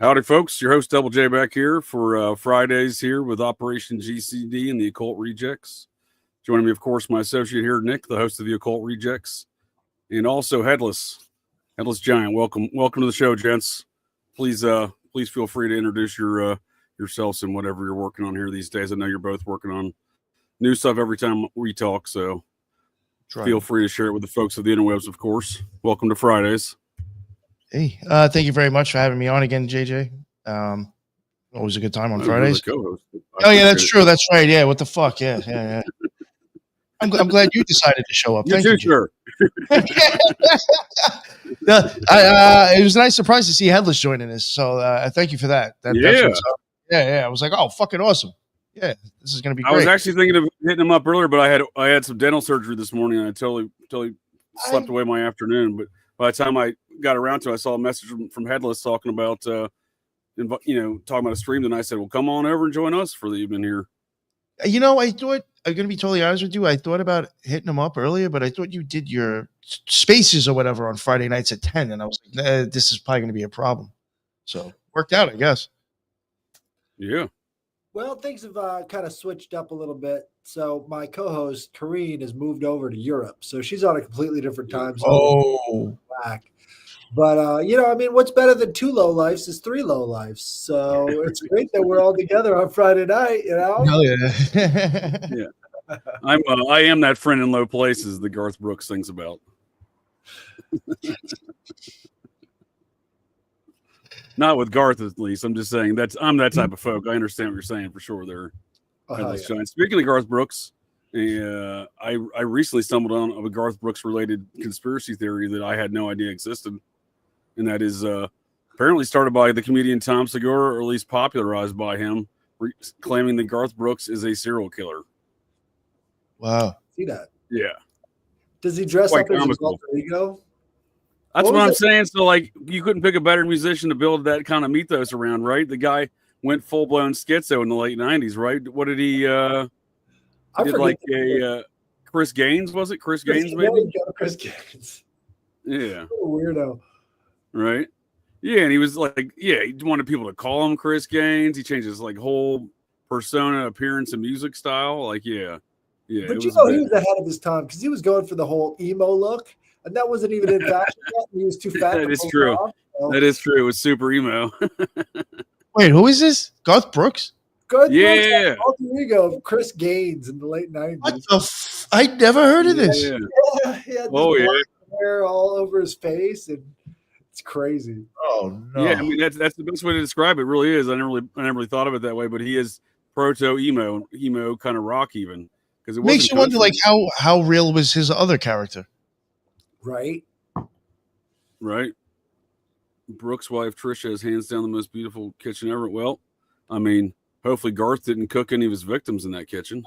Howdy, folks. Your host, Double J, back here for Fridays here with Operation GCD and the Occult Rejects. Joining me, of course, my associate here, Nick, the host of the Occult Rejects, and also Headless Giant. Welcome to the show, gents. Please feel free to introduce yourselves and whatever you're working on here these days. I know you're both working on new stuff every time we talk, so feel free to share it with the folks of the interwebs, of course. Welcome to Fridays. Hey, thank you very much for having me on again, JJ. Always a good time on Fridays. Oh yeah, that's true. That's right. Yeah, what the fuck? Yeah. I'm glad you decided to show up. Thank you, sure. It was a nice surprise to see Headless joining us. So thank you for that. Yeah. I was like, oh, fucking awesome. Yeah, this is gonna be great. I was actually thinking of hitting him up earlier, but I had some dental surgery this morning, and I totally slept away my afternoon. But by the time I got around to it, I saw a message from Headless talking about, talking about a stream. And I said, well, come on over and join us for the evening here. I thought, I'm going to be totally honest with you. I thought about hitting him up earlier, but I thought you did your spaces or whatever on Friday nights at 10. And I was like, this is probably going to be a problem. So worked out, I guess. Yeah. Well, things have kind of switched up a little bit. So my co-host, Kareen, has moved over to Europe. So she's on a completely different time zone. Oh. Back. But, what's better than 2 low lives is 3 low lives. So it's great that we're all together on Friday night, Hell yeah. Yeah. I am that friend in low places that Garth Brooks sings about. Not with Garth, at least. I'm just saying I'm that type of folk. I understand what you're saying for sure there. Yeah. Speaking of Garth Brooks, I recently stumbled on a Garth Brooks related conspiracy theory that I had no idea existed. And that is apparently started by the comedian Tom Segura, or at least popularized by him, claiming that Garth Brooks is a serial killer. Wow. See that? Yeah. Does he dress up as his alter ego? That's what I'm saying. So, like, you couldn't pick a better musician to build that kind of mythos around, right? The guy went full-blown schizo in the late 90s, right? What did he did like a Chris Gaines, was it? Chris Gaines, maybe? Chris Gaines. Yeah. What a weirdo. Right? Yeah, and he was like, he wanted people to call him Chris Gaines. He changed his, like, whole persona, appearance, and music style. Like, yeah. But he was ahead of his time because he was going for the whole emo look. And that wasn't even in fashion yet. He was too fat. That is true. That is true. It was super emo. Wait, who is this? Garth Brooks? Garth Brooks, alter ego of Chris Gaines in the late 90s. What the I never heard of this. Yeah, he had hair all over his face, and it's crazy. Oh no. Yeah, I mean that's the best way to describe it. Really is. I never really thought of it that way, but he is proto emo kind of rock even, because it makes you wonder like how real was his other character. Right. Brooks' wife Trisha is hands down the most beautiful kitchen ever. Well, I mean, hopefully Garth didn't cook any of his victims in that kitchen.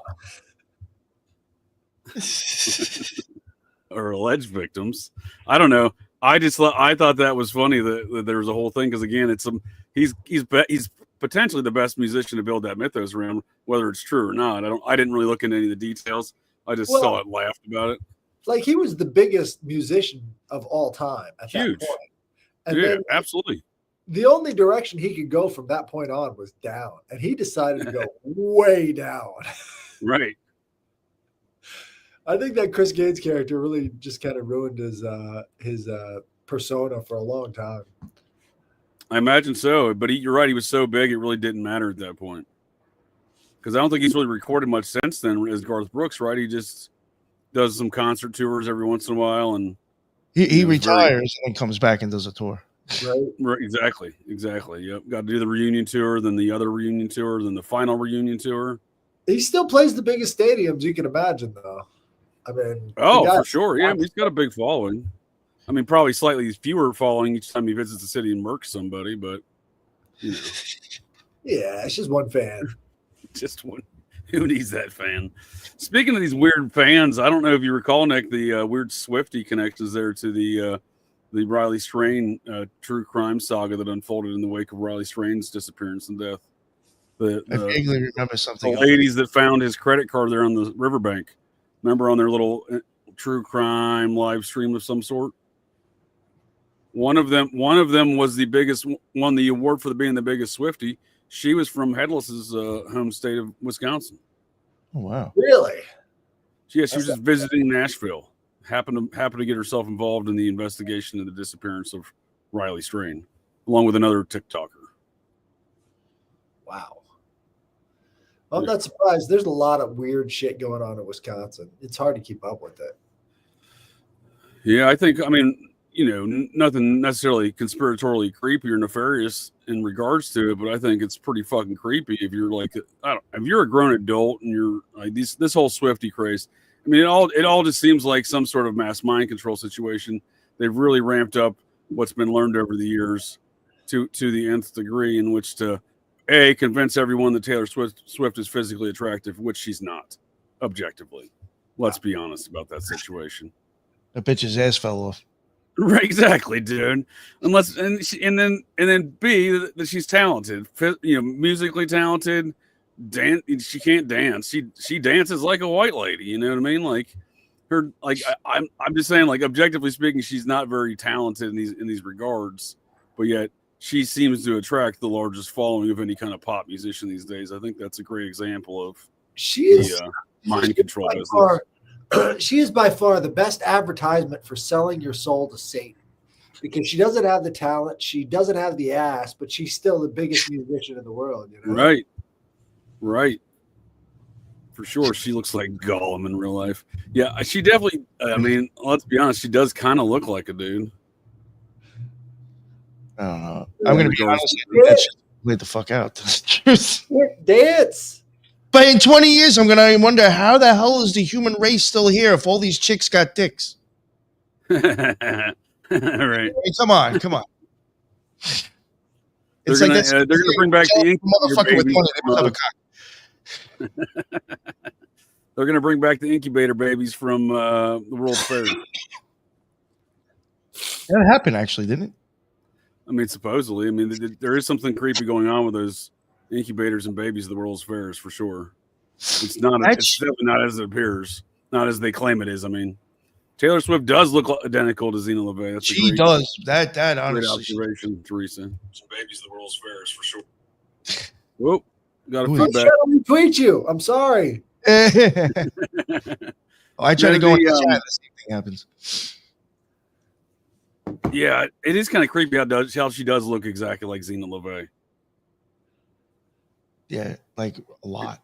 Or alleged victims. I don't know. I thought that was funny that there was a whole thing, because again, he's potentially the best musician to build that mythos around, whether it's true or not. I didn't really look into any of the details. I just saw it, laughed about it. Like, he was the biggest musician of all time at that point. And yeah, absolutely. The only direction he could go from that point on was down, and he decided to go way down. Right. I think that Chris Gaines character really just kind of ruined his persona for a long time. I imagine so, but you're right. He was so big, it really didn't matter at that point. Because I don't think he's really recorded much since then as Garth Brooks, right? He just does some concert tours every once in a while, and he retires and comes back and does a tour. Right. Exactly. Yep. Got to do the reunion tour, then the other reunion tour, then the final reunion tour. He still plays the biggest stadiums you can imagine, though. I mean, for sure. Yeah, he's got a big following. I mean, probably slightly fewer following each time he visits the city and murks somebody, but yeah, it's just one fan. Just one. Who needs that fan? Speaking of these weird fans, I don't know if you recall, Nick, the weird Swiftie connections there to the Riley Strain true crime saga that unfolded in the wake of Riley Strain's disappearance and death. I vaguely remember something. The ladies that found his credit card there on the riverbank. Remember on their little true crime live stream of some sort? One of them was the biggest, won the award for being the biggest Swiftie. She was from Headless's home state of Wisconsin. Oh, wow. Really? She was just visiting Nashville. Happened to get herself involved in the investigation of the disappearance of Riley Strain, along with another TikToker. Wow. I'm not surprised. There's a lot of weird shit going on in Wisconsin. It's hard to keep up with it. Yeah, I mean, nothing necessarily conspiratorially creepy or nefarious in regards to it, but I think it's pretty fucking creepy if you're like, if you're a grown adult and you're like this whole Swiftie craze. I mean, it all just seems like some sort of mass mind control situation. They've really ramped up what's been learned over the years to the nth degree, in which to convince everyone that Taylor Swift is physically attractive, which she's not, objectively. Let's be honest about that situation. That bitch's ass fell off. Right, exactly, dude. And then B, that she's talented, musically talented. She can't dance. She dances like a white lady. You know what I mean? Like her. Like I'm just saying. Like objectively speaking, she's not very talented in these regards, but yet she seems to attract the largest following of any kind of pop musician these days. I think that's a great example of mind control business. She is by far the best advertisement for selling your soul to Satan, because she doesn't have the talent, she doesn't have the ass, but she's still the biggest musician in the world. Right. For sure, she looks like Gollum in real life. Yeah, she definitely. I mean, let's be honest, she does kind of look like a dude. I don't know. I'm gonna be honest. Wait the fuck out. Dance. But in 20 years, I'm going to wonder how the hell is the human race still here if all these chicks got dicks? Right. Hey, come on. They're going to bring back the motherfucker with money. They have a cock. They're going to bring back the incubator babies from the World's Fair. That happened, actually, didn't it? I mean, supposedly. I mean, there is something creepy going on with those incubators and babies of the World's Fairs for sure. It's definitely not as it appears, not as they claim it is. I mean, Taylor Swift does look identical to Zena LeVay. She does. That honestly. Great observation, Teresa. Some babies of the World's Fairs for sure. Whoop, got a I'm feedback. trying to retweet you. I'm sorry. I try to go in the chat. The same thing happens. Yeah, it is kind of creepy how she does look exactly like Zena LeVay. Yeah, like a lot.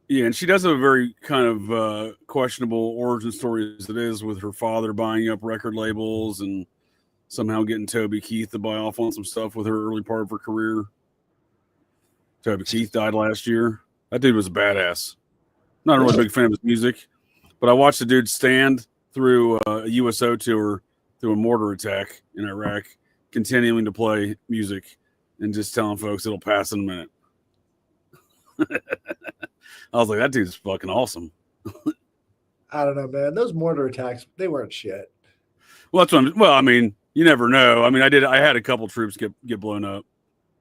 Yeah, and she does have a very kind of questionable origin story as it is, with her father buying up record labels and somehow getting Toby Keith to buy off on some stuff with her early part of her career. Toby Keith died last year. That dude was a badass. Not a really big fan of his music, but I watched the dude stand through a USO tour through a mortar attack in Iraq, continuing to play music and just telling folks it'll pass in a minute. I was like, that dude's fucking awesome. I don't know, man. Those mortar attacks, they weren't shit. Well, that's what I mean, you never know. I mean, I had a couple troops get blown up.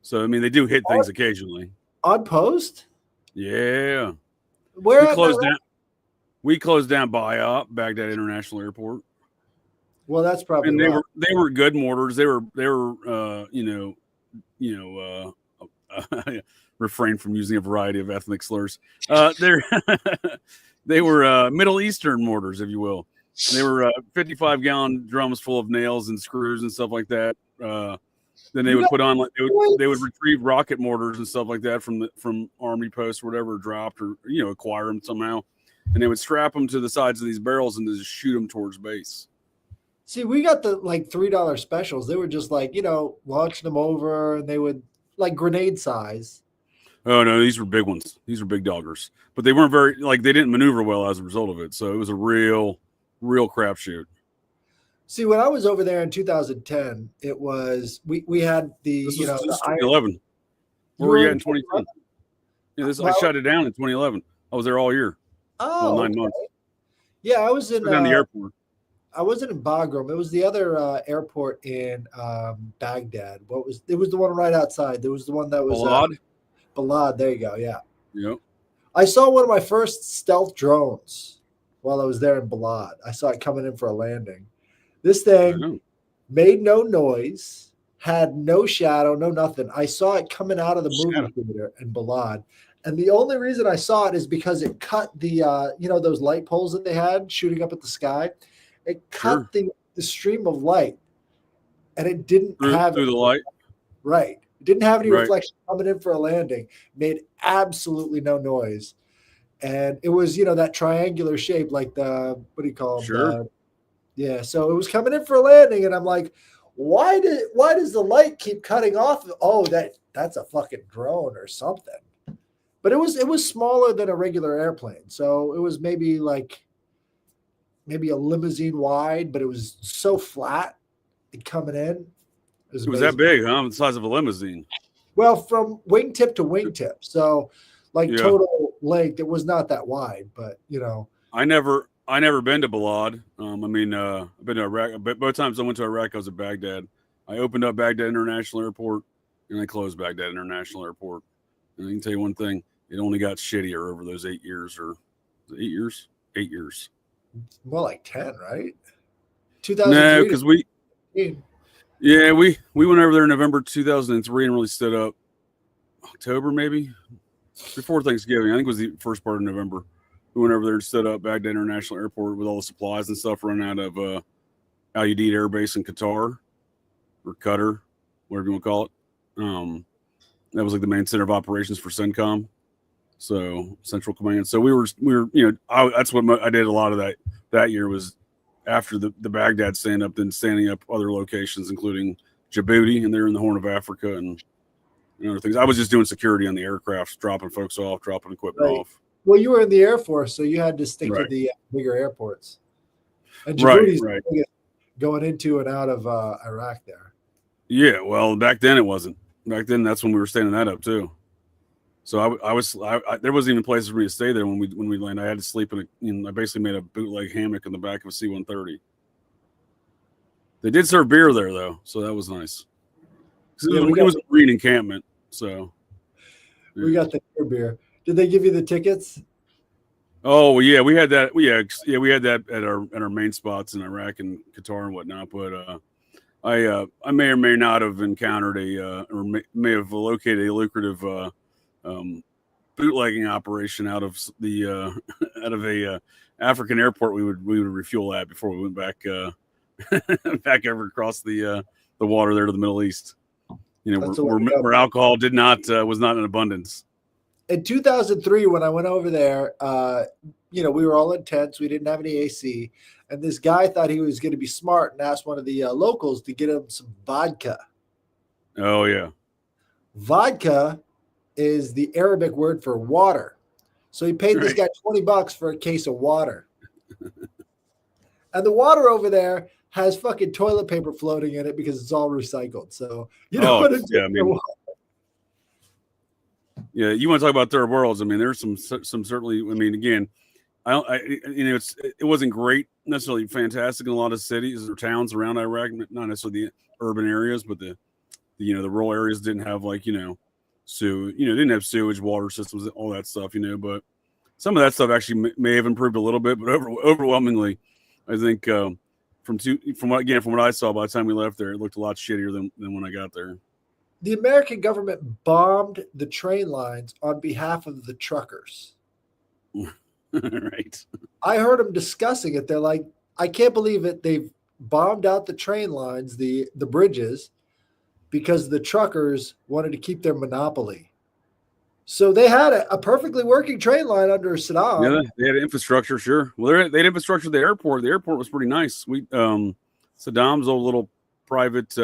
So, I mean, they do hit things occasionally. On post? Yeah. Where we closed down BIAP, Baghdad International Airport. Well, that's probably. And they were good mortars. They were refrain from using a variety of ethnic slurs. They were Middle Eastern mortars, if you will. They were 55-gallon drums full of nails and screws and stuff like that. Then they would put on they would retrieve rocket mortars and stuff like that from army posts or whatever dropped, or acquire them somehow, and they would strap them to the sides of these barrels and just shoot them towards base. See, we got the $3 specials. They were just launching them over, and they would grenade size. Oh no, these were big ones. These were big doggers, but they weren't very they didn't maneuver well as a result of it. So it was a real crapshoot. See, when I was over there in 2010, it was we had the this was 2011. Where were you at in 2010? Yeah, I shut it down in 2011. I was there all year. Oh, 9 months. Yeah, I was in down the airport. I wasn't in Bagram. It was the other airport in Baghdad. It was the one right outside. There was the one that was Balad. Balad. There you go. Yeah. Yep. I saw one of my first stealth drones while I was there in Balad. I saw it coming in for a landing. This thing, made no noise, had no shadow, no nothing. I saw it coming out of the movie theater in Balad. And the only reason I saw it is because it cut the, those light poles that they had shooting up at the sky. It cut the stream of light, and it didn't have through the light. Right. It didn't have any reflection coming in for a landing. Made absolutely no noise. And it was, that triangular shape, like the, what do you call them? Sure. Yeah. So it was coming in for a landing, and I'm like, why does the light keep cutting off? Oh, that's a fucking drone or something. But it was smaller than a regular airplane. So it was maybe a limousine wide, but it was so flat and coming in. It was that big, huh? The size of a limousine. Well, from wingtip to wingtip. So total length, it was not that wide, but I never been to Balad. I've been to Iraq. Both times I went to Iraq, I was at Baghdad. I opened up Baghdad International Airport, and I closed Baghdad International Airport. And I can tell you one thing: it only got shittier over those 8 years, or 8 years. 8 years. More like 10, right? 2003. No, because we went over there in November 2003 and really stood up October, maybe before Thanksgiving. I think it was the first part of November. We went over there and stood up Baghdad International Airport with all the supplies and stuff run out of Al Udeid Air Base in Qatar, or Qatar, whatever you want to call it. That was like the main center of operations for CENTCOM, so Central Command. So we were that's what I did a lot of that year, was after the Baghdad stand up, then standing up other locations, including Djibouti, and they're in the Horn of Africa, and other things. I was just doing security on the aircraft, dropping folks off, dropping equipment off. Well, you were in the Air Force, so you had to stick to the bigger airports. And Djibouti's going into and out of Iraq there. Yeah, well, back then it wasn't. Back then, that's when we were standing that up too. So there wasn't even places for me to stay there when we landed. I had to sleep I basically made a bootleg hammock in the back of a C-130. They did serve beer there though, so that was nice. It was a Marine encampment, so we got the beer. Did they give you the tickets? Oh yeah, we had that. We had that at our main spots in Iraq and Qatar and whatnot. But I may or may not have encountered or may have located a lucrative bootlegging operation out of a African airport. We would refuel at before we went back back over across the water there to the Middle East. Where alcohol was not in abundance. In 2003, when I went over there, we were all in tents. We didn't have any AC. And this guy thought he was going to be smart and asked one of the locals to get him some vodka. Oh, yeah. Vodka is the Arabic word for water. So he paid this guy $20 for a case of water. And the water over there has fucking toilet paper floating in it because it's all recycled. So, you want to Yeah, you want to talk about third worlds? I mean, there's some certainly. I mean, again, it wasn't great, necessarily fantastic in a lot of cities or towns around Iraq, not necessarily the urban areas, but the rural areas didn't have didn't have sewage, water systems, all that stuff, but some of that stuff actually may have improved a little bit, but overwhelmingly, I think from what I saw by the time we left there, it looked a lot shittier than when I got there. The American government bombed the train lines on behalf of the truckers. Right. I heard them discussing it. They're like, I can't believe it. They've bombed out the train lines, the bridges, because the truckers wanted to keep their monopoly. So they had a perfectly working train line under Saddam. Yeah, they had infrastructure, sure. Well, they had infrastructure at the airport. The airport was pretty nice. Saddam's old little private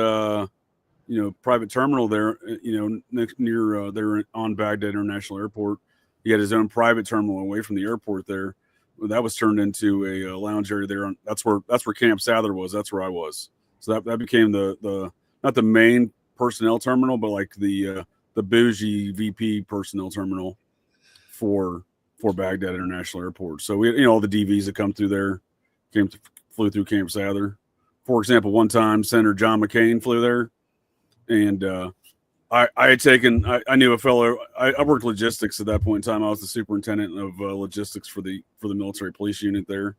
private terminal there, near there on Baghdad International Airport. He had his own private terminal away from the airport there. That was turned into a lounge area there. That's where Camp Sather was. That's where I was. So that became the not the main personnel terminal, but like the bougie VP personnel terminal for Baghdad International Airport. So we had, all the DVs that come through there flew through Camp Sather. For example, one time Senator John McCain flew there. And I knew a fellow. I worked logistics at that point in time. I was the superintendent of logistics for the military police unit there,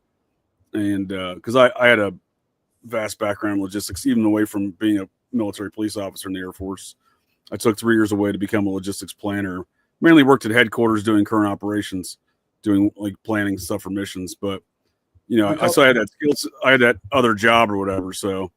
and because I had vast background in logistics, even away from being a military police officer in the Air Force. I took 3 years away to become a logistics planner. Mainly worked at headquarters doing current operations, doing like planning stuff for missions. But I had that skills. I had that other job or whatever. So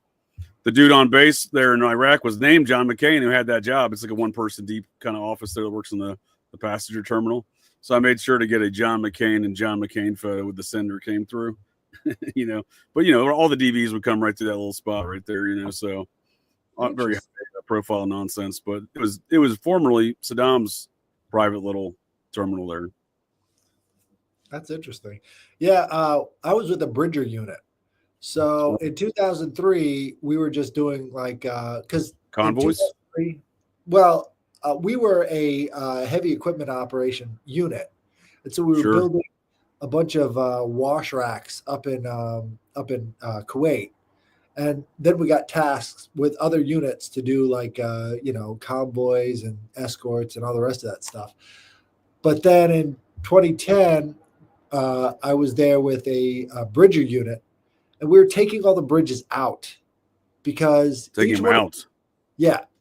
the dude on base there in Iraq was named John McCain, who had that job. It's like a 1-person deep kind of office there that works in the passenger terminal. So I made sure to get a John McCain and John McCain photo with the sender came through. But all the DVs would come right through that little spot right there. So very high profile nonsense. But it was formerly Saddam's private little terminal there. That's interesting. Yeah, I was with the Bridger unit. So in 2003, we were just doing like because convoys. Well, we were a heavy equipment operation unit, and so we were building a bunch of wash racks up in Kuwait, and then we got tasks with other units to do like convoys and escorts and all the rest of that stuff. But then in 2010, I was there with a Bridger unit, and we were taking all the bridges out because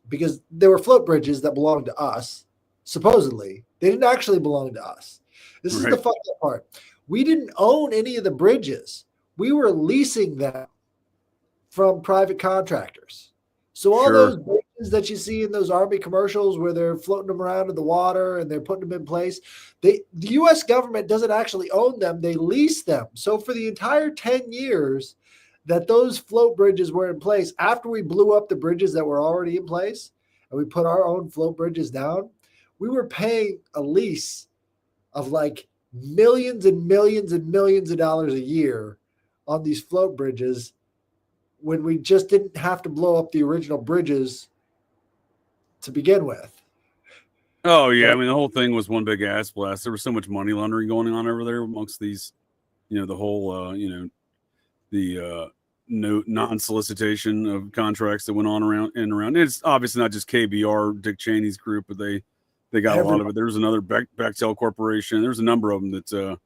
because there were float bridges that belonged to us. Supposedly, they didn't actually belong to us. This is the fucked up part. We didn't own any of the bridges. We were leasing them from private contractors. So all those bridges that you see in those Army commercials where they're floating them around in the water and they're putting them in place, the U.S. government doesn't actually own them. They lease them. So for the entire 10 years that those float bridges were in place, after we blew up the bridges that were already in place and we put our own float bridges down, we were paying a lease of like millions and millions and millions of dollars a year on these float bridges when we just didn't have to blow up the original bridges to begin with. Oh yeah, I mean the whole thing was one big ass blast. There was so much money laundering going on over there amongst these, the whole, the no non-solicitation of contracts that went on around. It's obviously not just KBR, Dick Cheney's group, but they got a lot of it. There was another Bechtel Corporation. There was a number of them that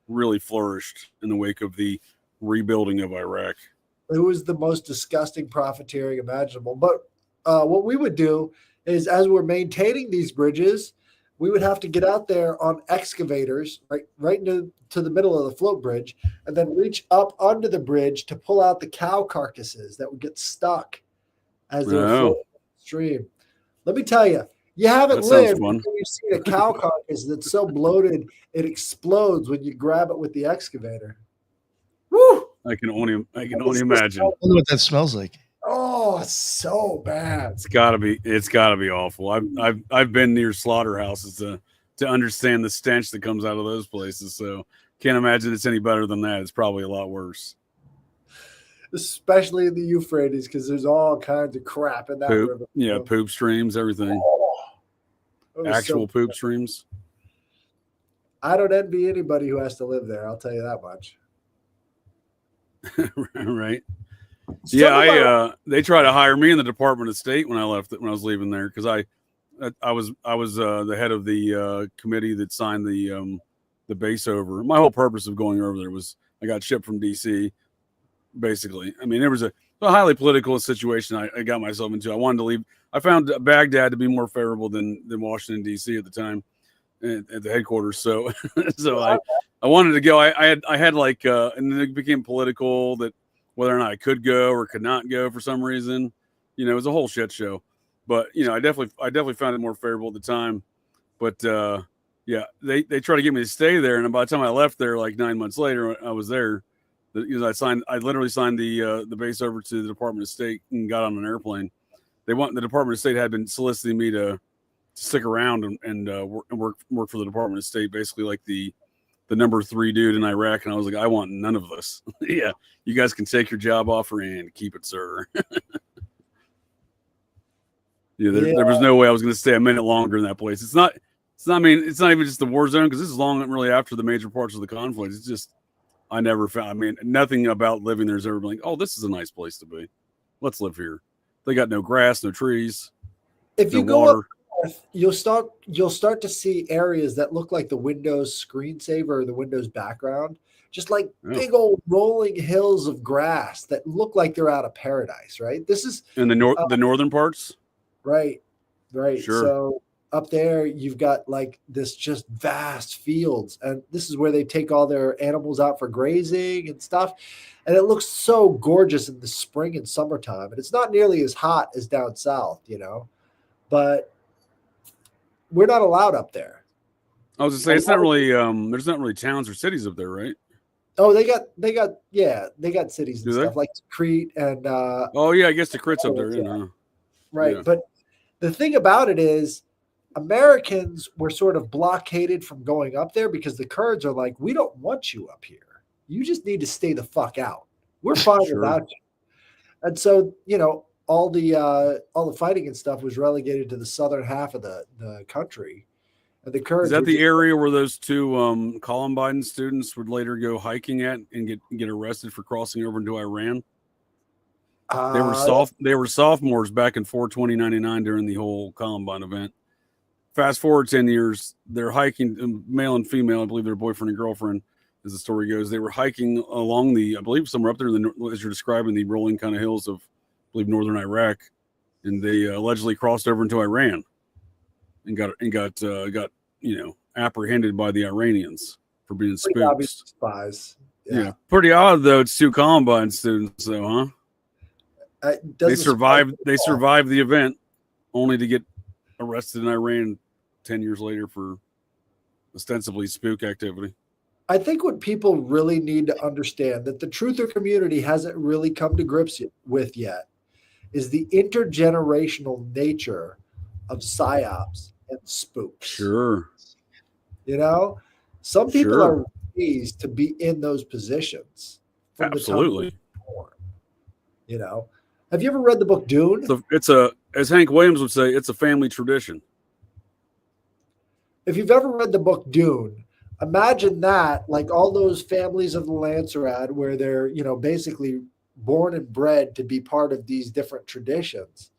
really flourished in the wake of the rebuilding of Iraq. It was the most disgusting profiteering imaginable. But what we would do is, as we're maintaining these bridges, we would have to get out there on excavators, right into the middle of the float bridge, and then reach up under the bridge to pull out the cow carcasses that would get stuck as they were floating upstream. Let me tell you, you haven't lived until you've seen a cow carcass that's so bloated it explodes when you grab it with the excavator. Woo! I can only imagine. I wonder what that smells like. Oh, it's so bad. It's gotta be awful. I've been near slaughterhouses to understand the stench that comes out of those places. So can't imagine it's any better than that. It's probably a lot worse. Especially in the Euphrates, because there's all kinds of crap in that river. Yeah, poop streams, everything. Actual poop streams. I don't envy anybody who has to live there. I'll tell you that much. Right. Yeah, they tried to hire me in the Department of State when I was leaving there, because I was the head of the committee that signed the base over. My whole purpose of going over there was I got shipped from DC. Basically, I mean, there was a highly political situation I got myself into. I wanted to leave. I found Baghdad to be more favorable than Washington D.C. at the time, at the headquarters. So I wanted to go. I had like, and then it became political that whether or not I could go or could not go for some reason. It was a whole shit show. But I definitely found it more favorable at the time. But yeah, they tried to get me to stay there, and by the time I left there, like 9 months later, I was there. I literally signed the base over to the Department of State and got on an airplane. The Department of State had been soliciting me to stick around and work for the Department of State, basically like the number 3 dude in Iraq. And I was like, I want none of this. Yeah, you guys can take your job offer and keep it, sir. There was no way I was going to stay a minute longer in that place. It's not even just the war zone, because this is long really after the major parts of the conflict. It's just nothing about living there has ever been like, oh, this is a nice place to be. Let's live here. They got no grass, no trees. If you go up north, you'll start to see areas that look like the Windows screensaver or the Windows background, just like Yeah. big old rolling hills of grass that look like they're out of paradise, right? This is In the northern parts. right. Sure. So up there, you've got like this just vast fields, and this is where they take all their animals out for grazing and stuff. And it looks so gorgeous in the spring and summertime. And it's not nearly as hot as down south, but we're not allowed up there. I was to say it's not really there's not really towns or cities up there, right? Oh, they got cities and Do they? stuff like Crete and Oh yeah, I guess the Crit's up there, yeah. huh? Right. Yeah. But the thing about it is Americans were sort of blockaded from going up there because the Kurds are like, we don't want you up here. You just need to stay the fuck out. We're fine Sure. without you. And so, all the fighting and stuff was relegated to the southern half of the country. And the Kurds Is that were the just- area where those two Columbine students would later go hiking at and get arrested for crossing over into Iran? They were sophomores back in 4/20/99 during the whole Columbine event. Fast forward 10 years, they're hiking, male and female, I believe they're boyfriend and girlfriend, as the story goes. They were hiking along I believe somewhere up there as you're describing, the rolling kind of hills of, I believe, northern Iraq, and they allegedly crossed over into Iran and got apprehended by the Iranians for being pretty obvious spooks. spies. Yeah, pretty odd though. It's two Columbine students, though, huh? It They doesn't survived. surprise me They at all. survived the event, only to get arrested in Iran 10 years later for ostensibly spook activity. I think what people really need to understand that the truther community hasn't really come to grips with yet is the intergenerational nature of psyops and spooks. Sure. Some people Sure. are raised to be in those positions. from the time Absolutely. they were born. Have you ever read the book Dune? It's as Hank Williams would say, it's a family tradition. If you've ever read the book Dune, imagine that, like all those families of the Lancerad, where they're, basically born and bred to be part of these different traditions,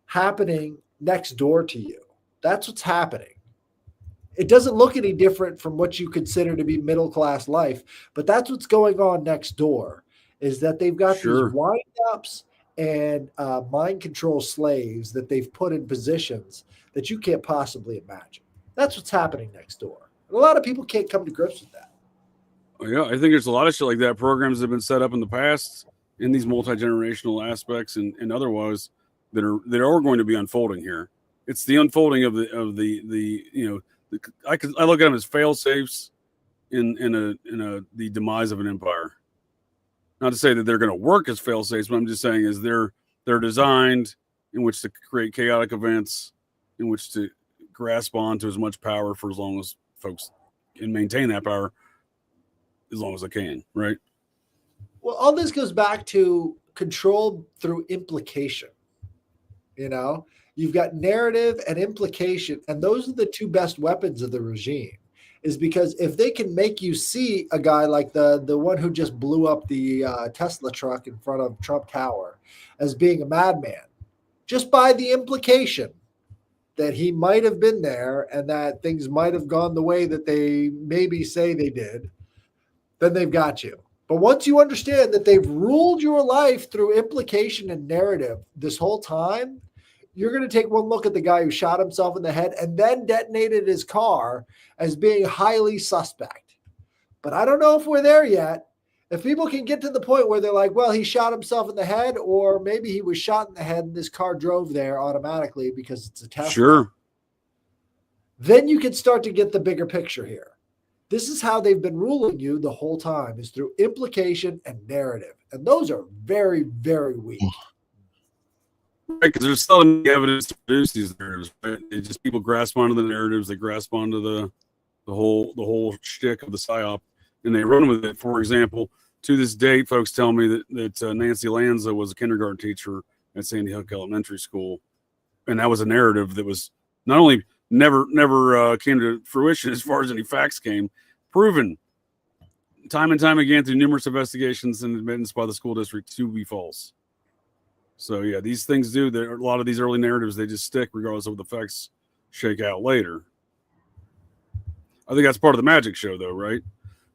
happening next door to you. That's what's happening. It doesn't look any different from what you consider to be middle-class life, but that's what's going on next door, is that they've got Sure. these wind-ups and mind control slaves that they've put in positions that you can't possibly imagine. That's what's happening next door. And a lot of people can't come to grips with that. Yeah, I think there's a lot of shit like that. Programs that have been set up in the past in these multi-generational aspects and otherwise that are going to be unfolding here. It's the unfolding of the I look at them as fail safes in the demise of an empire. Not to say that they're going to work as fail safes, but I'm just saying is they're designed in which to create chaotic events, in which to grasp onto as much power for as long as folks can maintain that power as long as they can, right? Well, all this goes back to control through implication. You've got narrative and implication, and those are the two best weapons of the regime. Is because if they can make you see a guy like the one who just blew up the Tesla truck in front of Trump Tower as being a madman, just by the implication that he might have been there and that things might have gone the way that they maybe say they did, then they've got you. But once you understand that they've ruled your life through implication and narrative this whole time, you're going to take one look at the guy who shot himself in the head and then detonated his car as being highly suspect. But I don't know if we're there yet. If people can get to the point where they're like, well, he shot himself in the head, or maybe he was shot in the head and this car drove there automatically because it's a Tesla. Sure. Then you can start to get the bigger picture here. This is how they've been ruling you the whole time, is through implication and narrative. And those are very, very weak. Right, because there's still any evidence to produce these narratives. Right? People grasp onto the narratives, they grasp onto the whole shtick of the psyop, and they run with it. For example, to this date, folks tell me that Nancy Lanza was a kindergarten teacher at Sandy Hook Elementary School, and that was a narrative that was not only never came to fruition as far as any facts came, proven time and time again through numerous investigations and admittance by the school district to be false. So yeah, these things do. A lot of these early narratives, they just stick regardless of what the facts shake out later. I think that's part of the magic show, though, right?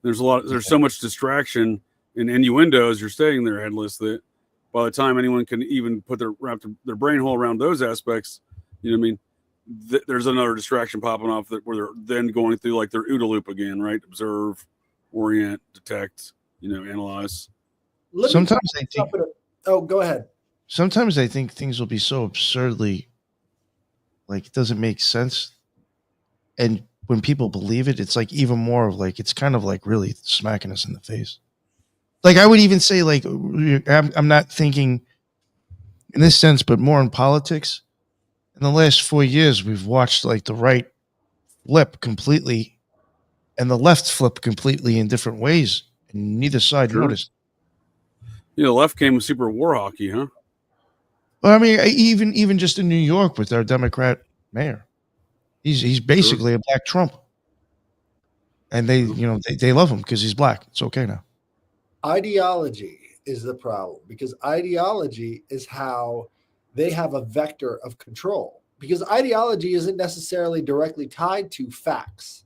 There's so much distraction and innuendo as you're staying there headless that by the time anyone can even wrap their brain hole around those aspects, you know what I mean? There's another distraction popping off where they're then going through like their OODA loop again, right? Observe, orient, detect, analyze. Sometimes I think. Oh, go ahead. Sometimes I think things will be so absurdly, like it doesn't make sense, and when people believe it, it's like even more of like it's kind of like really smacking us in the face. Like I would even say, like I'm not thinking in this sense, but more in politics. In the last 4 years, we've watched like the right flip completely and the left flip completely in different ways, and neither side noticed. The left came with super war hockey, huh? Well, I mean, even just in New York with our Democrat mayor, he's basically a black Trump, and they love him because he's black. It's okay now. Ideology is the problem, because ideology is how they have a vector of control, because ideology isn't necessarily directly tied to facts.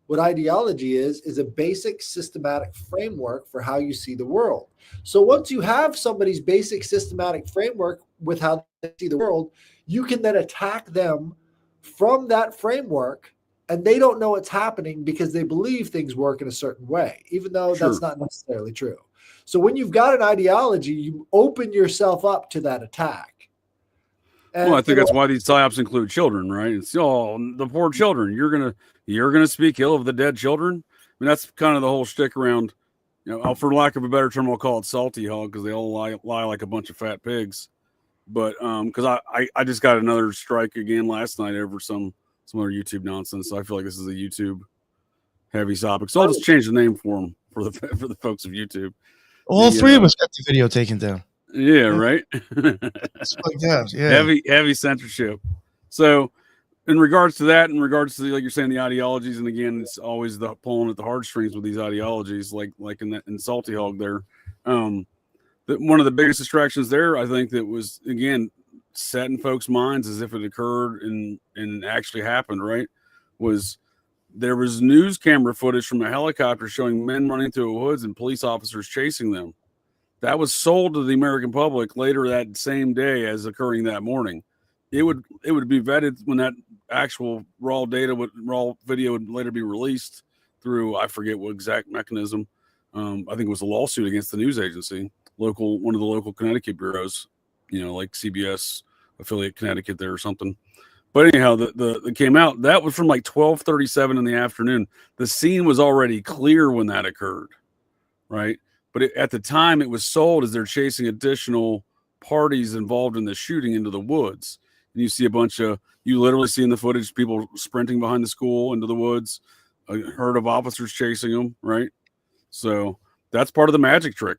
What ideology is a basic systematic framework for how you see the world. So once you have somebody's basic systematic framework with how they see the world, you can then attack them from that framework, and they don't know what's happening because they believe things work in a certain way, even though that's not necessarily true. So when you've got an ideology, you open yourself up to that attack. And I think that's why these psyops include children, right? It's the poor children. You're gonna speak ill of the dead children. I mean, that's kind of the whole shtick around. For lack of a better term, I'll call it salty hog, because they all lie like a bunch of fat pigs. But because I just got another strike again last night over some other YouTube nonsense. So I feel like this is a YouTube heavy topic. So I'll just change the name for them for the folks of YouTube. All three of us got the video taken down. Yeah, right. Heavy censorship. So, in regards to that, in regards to like you're saying the ideologies, and again, it's always the pulling at the heartstrings with these ideologies, like in Salty Hog there. That one of the biggest distractions there, I think, that was again set in folks' minds as if it occurred and actually happened. Right, there was news camera footage from a helicopter showing men running through woods and police officers chasing them. That was sold to the American public later that same day as occurring that morning. It would be vetted when that actual raw video would later be released through, I forget what exact mechanism. I think it was a lawsuit against the news agency, one of the local Connecticut bureaus, like CBS affiliate Connecticut there or something. But anyhow, the came out. That was from like 12:37 in the afternoon. The scene was already clear when that occurred, right? But at the time, it was sold as they're chasing additional parties involved in the shooting into the woods. And you see you literally see in the footage people sprinting behind the school into the woods, a herd of officers chasing them, right? So that's part of the magic trick.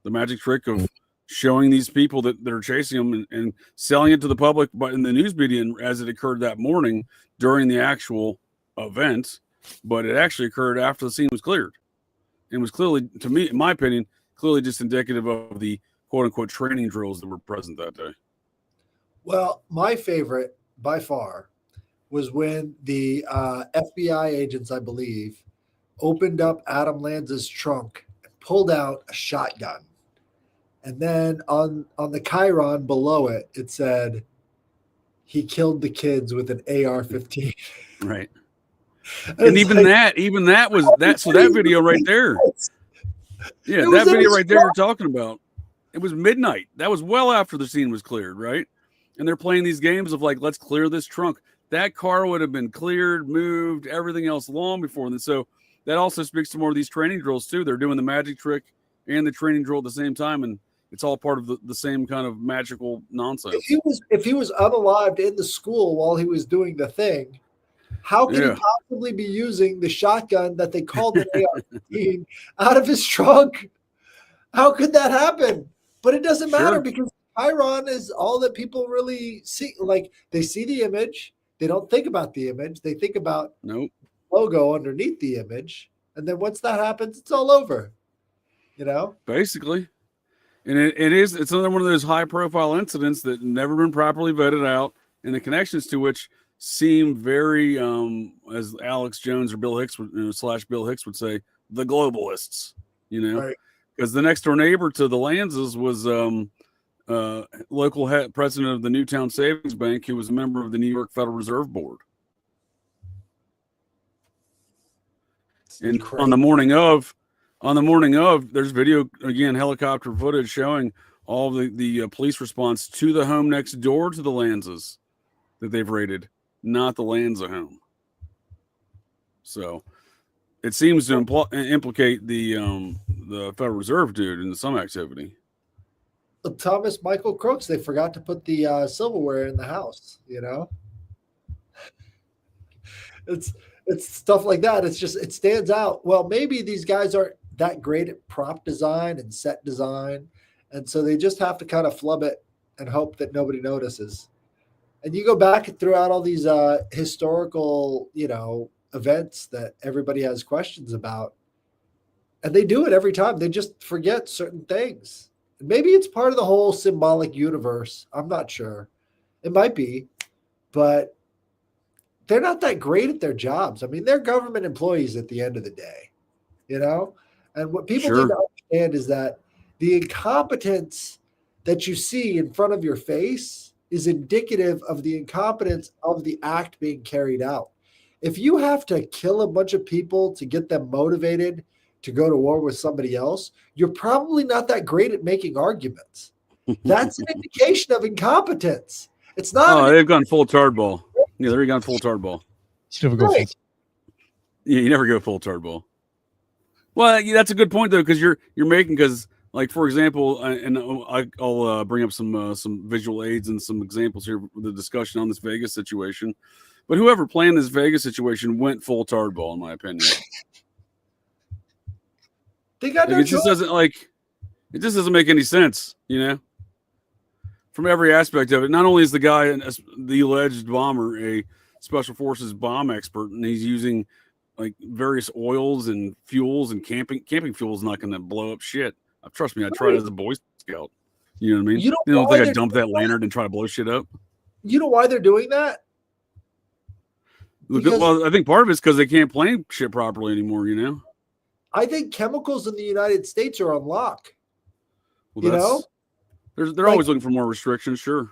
The magic trick of showing these people that are chasing them and selling it to the public, but in the news media as it occurred that morning during the actual event. But it actually occurred after the scene was cleared. And was clearly, to me, in my opinion, clearly just indicative of the quote-unquote training drills that were present that day. Well, my favorite by far was when the FBI agents, I believe, opened up Adam Lanza's trunk and pulled out a shotgun. And then on the chyron below it, it said, he killed the kids with an AR-15. Right. And even that was that. So that video right there. Yeah, that video right there you're talking about. It was midnight. That was well after the scene was cleared, right? And they're playing these games of like, let's clear this trunk. That car would have been cleared, moved, everything else long before. And so that also speaks to more of these training drills too. They're doing the magic trick and the training drill at the same time, and it's all part of the same kind of magical nonsense. If he was unalived in the school while he was doing the thing, how could he possibly be using the shotgun that they called an AR-15 out of his trunk? How could that happen? But it doesn't matter because chyron is all that people really see. Like, they see the image. They don't think about the image. They think about logo underneath the image. And then once that happens, it's all over, Basically. And it's another one of those high-profile incidents that never been properly vetted out, and the connections to which seem very, as Alex Jones or Bill Hicks /Bill Hicks would say, the globalists, you know, Right. because the next door neighbor to the Lanzas was local president of the Newtown Savings Bank, who was a member of the New York Federal Reserve Board. And Crazy. on the morning of, there's video again, helicopter footage showing all the police response to the home next door to the Lanzas that they've raided, not the Lanza home. So it seems to implicate the Federal Reserve dude in some activity. Thomas Michael Crooks, they forgot to put the silverware in the house, you know? It's stuff like that. It's just, it stands out. Well, maybe these guys aren't that great at prop design and set design. And so they just have to kind of flub it and hope that nobody notices. And you go back and throughout all these historical, you know, events that everybody has questions about, and they do it every time. They just forget certain things. Maybe it's part of the whole symbolic universe. I'm not sure. It might be, but they're not that great at their jobs. I mean, they're government employees at the end of the day, you know? And what people need to understand is that the incompetence that you see in front of your face is indicative of the incompetence of the act being carried out. If you have to kill a bunch of people to get them motivated to go to war with somebody else, you're probably not that great at making arguments. That's an indication of incompetence. It's not. Oh, they've gone full tardball. Yeah, they've gone full tardball. You never go Right. Yeah, you never go full tardball. Well, yeah, that's a good point though, because you're making, because like for example, and I'll bring up some visual aids and some examples here with the discussion on this Vegas situation. But whoever planned this Vegas situation went full tardball, in my opinion. They got no It just choice. doesn't make any sense, you know, from every aspect of it. Not only is the guy, the alleged bomber, a special forces bomb expert, and he's using like various oils and fuels, and camping fuel is not going to blow up shit. Trust me, I tried it as a Boy Scout. You know what I mean? You don't don't know think why I dump that lantern and try to blow shit up. You know why they're doing that? Because- Well, I think part of it's because they can't plan shit properly anymore, you know? I think chemicals in the United States are on lock. Well, You know? they're Like- always looking for more restrictions, sure.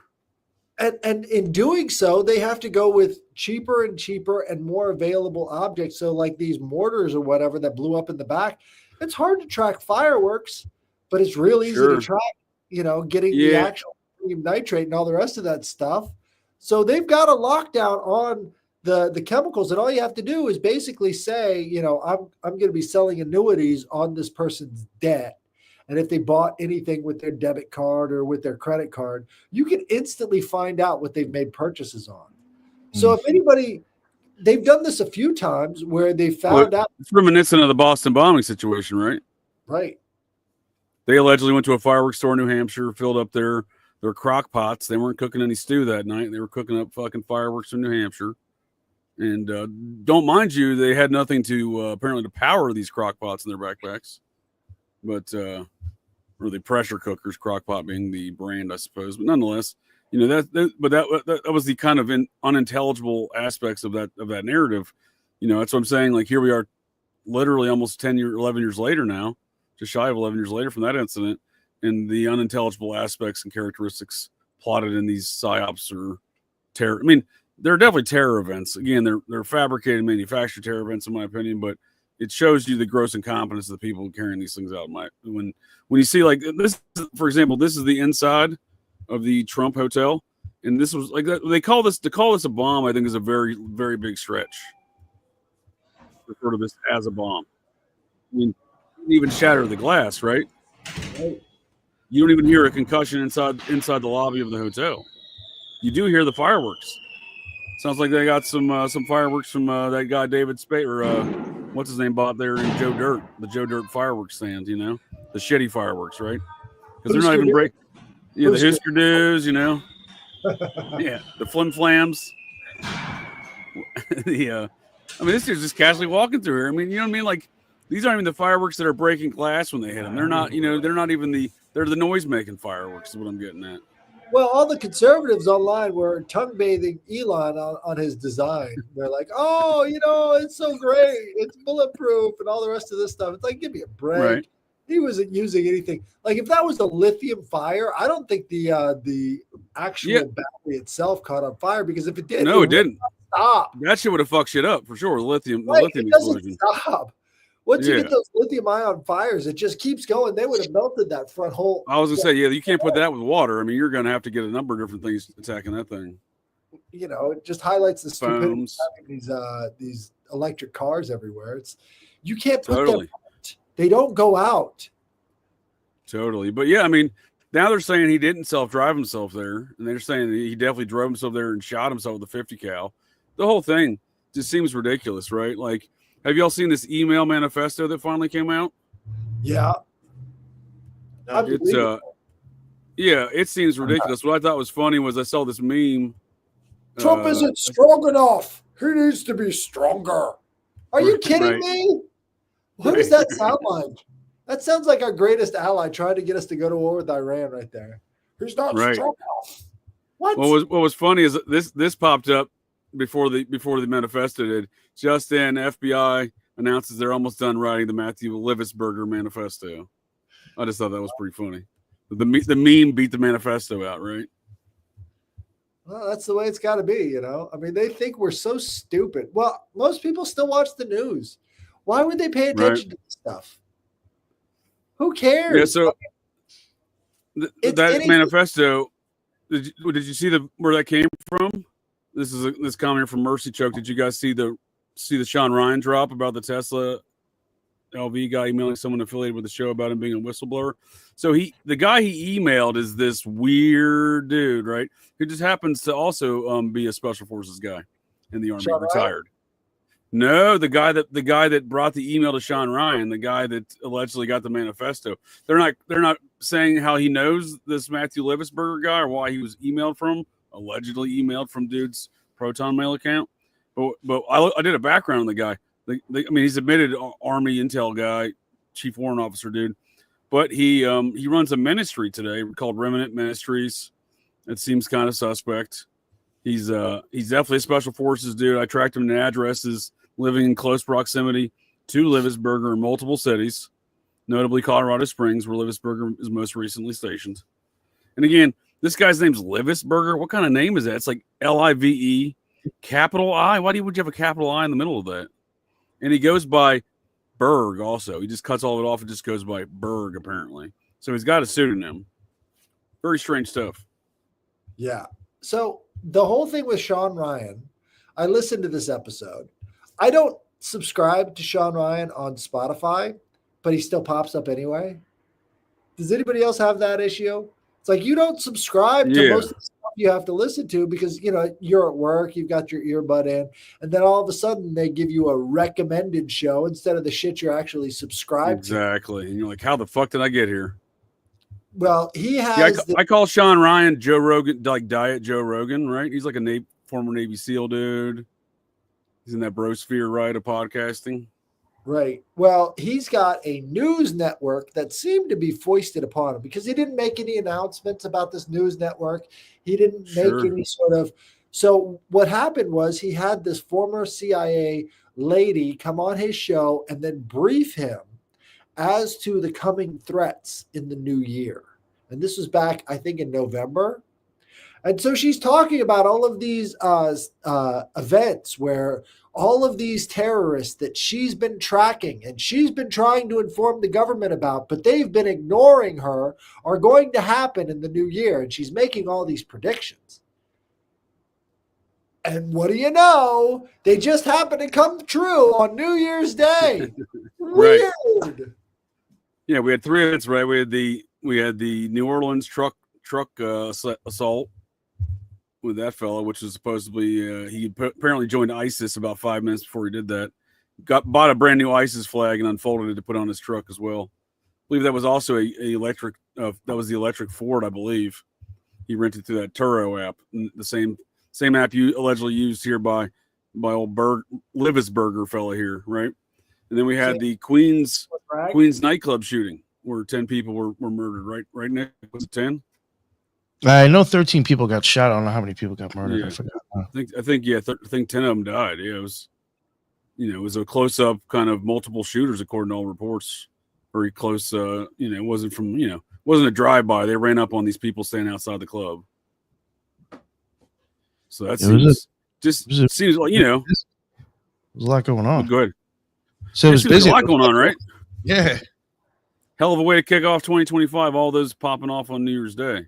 And in doing so, they have to go with cheaper and cheaper and more available objects. So like these mortars or whatever that blew up in the back, it's hard to track fireworks, but it's real easy Sure. to track, you know, getting the Yeah. actual ammonium nitrate and all the rest of that stuff. So they've got a lockdown on the chemicals, and all you have to do is basically say, you know, I'm going to be selling annuities on this person's debt. And if they bought anything with their debit card or with their credit card, you can instantly find out what they've made purchases on. So if anybody, they've done this a few times where they found out, It's reminiscent of the Boston bombing situation, right? right? They allegedly went to a fireworks store in New Hampshire, filled up their crock pots. They weren't cooking any stew that night. They were cooking up fucking fireworks in New Hampshire. And don't mind you, they had nothing to apparently to power these crock pots in their backpacks. But or the pressure cookers, crock pot being the brand, I suppose. But nonetheless, you know, that was the kind of unintelligible aspects of that narrative. You know, that's what I'm saying. Like here we are, literally almost 11 years later now, just shy of 11 years later from that incident, and the unintelligible aspects and characteristics plotted in these psyops or terror. I mean, they're definitely terror events. Again, they're fabricated, manufactured terror events, in my opinion, but it shows you the gross incompetence of the people carrying these things out. When you see like this, for example, this is the inside of the Trump Hotel, and this was like that. They call this a bomb. I think is a very, very big stretch. Refer to this as a bomb. I mean, you didn't even shatter the glass, right? Right. You don't even hear a concussion inside the lobby of the hotel. You do hear the fireworks. Sounds like they got some fireworks from that guy David Spade, or what's his name, bought there in Joe Dirt, the Joe Dirt fireworks stand. You know, the shitty fireworks, right? Because they're not even break. Yeah, the Husker Doos, you know. Yeah, the Flim Flams. I mean, this dude's just casually walking through here. I mean, you know what I mean? Like, these aren't even the fireworks that are breaking glass when they hit them. They're not, you know, they're not even they're the noise making fireworks is what I'm getting at. Well, all the conservatives online were tongue bathing Elon on his design. They're like, "Oh, it's so great, it's bulletproof, and all the rest of this stuff." It's like, give me a break. Right. He wasn't using anything. Like, if that was a lithium fire, I don't think the actual Yeah. battery itself caught on fire, because if it did, No, it didn't. stop. That shit would have fucked shit up for sure. The lithium It doesn't explosion. stop. Once you Yeah. get those lithium ion fires, it just keeps going. They would have melted that front whole. I was gonna say, yeah, you can't put that with water. I mean, you're gonna have to get a number of different things attacking that thing. It just highlights the stupidity of Foams. having these electric cars everywhere. You can't put Totally. them out. They don't go out. Totally. But yeah, I mean, now they're saying he didn't self-drive himself there, and they're saying he definitely drove himself there and shot himself with a 50 cal. The whole thing just seems ridiculous, right? Like, have y'all seen this email manifesto that finally came out? Yeah. It's yeah, it seems ridiculous. What I thought was funny was I saw this meme. Trump isn't strong enough. He needs to be stronger. Are you kidding Right. me? What does that sound like? That sounds like our greatest ally trying to get us to go to war with Iran right there. He's not Right. strong enough. What? What was funny is this popped up before the manifesto did. Just then, FBI announces they're almost done writing the Matthew Livisberger manifesto. I just thought that was pretty funny. The meme beat the manifesto out, right? Well, that's the way it's got to be, I mean, they think we're so stupid. Well, most people still watch the news. Why would they pay attention to this stuff? Who cares? Yeah. So It's that anything. manifesto. Did you see where that came from? This is this comment from Mercy Choke. Did you guys see the Sean Ryan drop about the Tesla LV guy emailing someone affiliated with the show about him being a whistleblower? So the guy he emailed is this weird dude, right? Who just happens to also be a special forces guy in the Army, Sean Ryan? retired. No, the guy that brought the email to Sean Ryan, the guy that allegedly got the manifesto. They're not saying how he knows this Matthew Livisberger guy or why he was allegedly emailed from dude's Proton Mail account. But I did a background on the guy. I mean, he's admitted Army intel guy, chief warrant officer dude. But he runs a ministry today called Remnant Ministries. It seems kind of suspect. He's definitely a special forces dude. I tracked him to addresses, living in close proximity to Livisberger in multiple cities, notably Colorado Springs, where Livisberger is most recently stationed. And again, this guy's name's Livisberger. What kind of name is that? It's like Live, capital I. Why would you have a capital I in the middle of that? And he goes by Berg also. He just cuts all of it off and just goes by Berg, apparently. So he's got a pseudonym. Very strange stuff. Yeah. So the whole thing with Sean Ryan, I listened to this episode. I don't subscribe to Sean Ryan on Spotify, but he still pops up anyway. Does anybody else have that issue? It's like you don't subscribe to most of the stuff you have to listen to because, you're at work, you've got your earbud in, and then all of a sudden they give you a recommended show instead of the shit you're actually subscribed to. Exactly. And you're like, how the fuck did I get here? Well, he has. I call Sean Ryan Joe Rogan, like Diet Joe Rogan, right? He's like a former Navy SEAL dude. He's in that brosphere, right, of podcasting. Right. Well, he's got a news network that seemed to be foisted upon him because he didn't make any announcements about this news network. He didn't make any sort of. So what happened was he had this former CIA lady come on his show and then brief him as to the coming threats in the new year. And this was back, I think, in November. And so she's talking about all of these events where all of these terrorists that she's been tracking and she's been trying to inform the government about, but they've been ignoring her, are going to happen in the new year. And she's making all these predictions. And what do you know? They just happen to come true on New Year's Day. Right. Weird. Yeah, we had 3 events, right? We had the New Orleans truck assault with that fellow, which was supposedly he apparently joined ISIS about 5 minutes before he did that. Bought a brand new ISIS flag and unfolded it to put on his truck as well. I believe that was also a electric. That was the electric Ford, I believe. He rented through that Turo app, the same app you allegedly used here by old Livisberger fella here, right? And then we had the Queens nightclub shooting where 10 people were murdered, right? Right, Nick? Was it 10? I know 13 people got shot. I don't know how many people got murdered. Yeah. I forgot. I think 10 of them died. Yeah, it was, it was a close up kind of multiple shooters according to all reports. Very close. It wasn't from, wasn't a drive by. They ran up on these people standing outside the club. So that seems like, there's a lot going on. Good. So it was There's busy. a lot going on, right? Yeah. Hell of a way to kick off 2025. All those popping off on New Year's Day.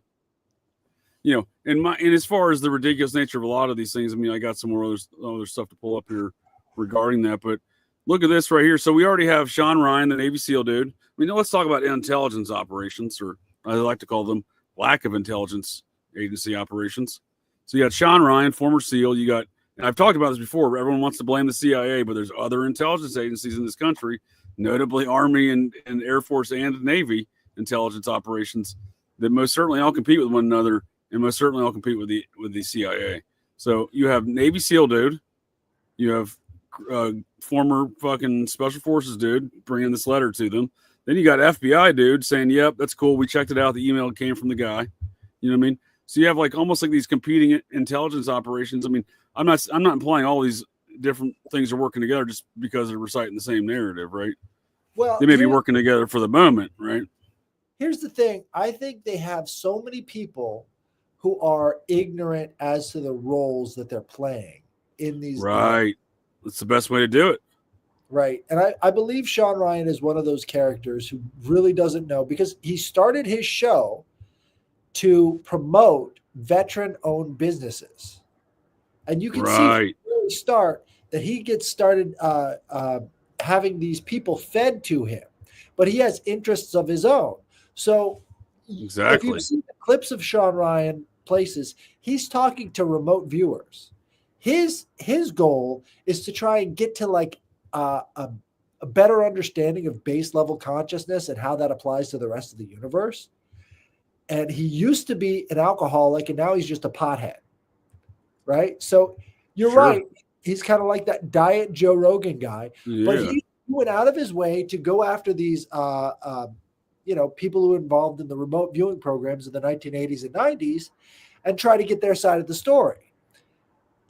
And as far as the ridiculous nature of a lot of these things, I mean, I got some more other stuff to pull up here regarding that. But look at this right here. So we already have Sean Ryan, the Navy SEAL dude. I mean, let's talk about intelligence operations, or I like to call them lack of intelligence agency operations. So you got Sean Ryan, former SEAL. You got, and I've talked about this before. Everyone wants to blame the CIA, but there's other intelligence agencies in this country, notably Army and Air Force and Navy intelligence operations, that most certainly all compete with one another, and most certainly all compete with the CIA. So you have Navy SEAL dude, you have former fucking Special Forces dude bringing this letter to them. Then you got FBI dude saying, "Yep, that's cool. We checked it out. The email came from the guy." You know what I mean? So you have like almost like these competing intelligence operations. I mean, I'm not implying all these different things are working together just because they're reciting the same narrative, right? Well, they may be working together for the moment, right? Here's the thing. I think they have so many people who are ignorant as to the roles that they're playing in these. Right. That's the best way to do it. Right. And I believe Sean Ryan is one of those characters who really doesn't know, because he started his show to promote veteran-owned businesses. And you can see from the early start that he gets started having these people fed to him, but he has interests of his own. So if you've seen the clips of Sean Ryan places, he's talking to remote viewers. His goal is to try and get to like a better understanding of base level consciousness and how that applies to the rest of the universe. And he used to be an alcoholic, and now he's just a pothead, right? So you're right. He's kind of like that diet Joe Rogan guy, but he went out of his way to go after these, people who were involved in the remote viewing programs in the 1980s and 90s and try to get their side of the story.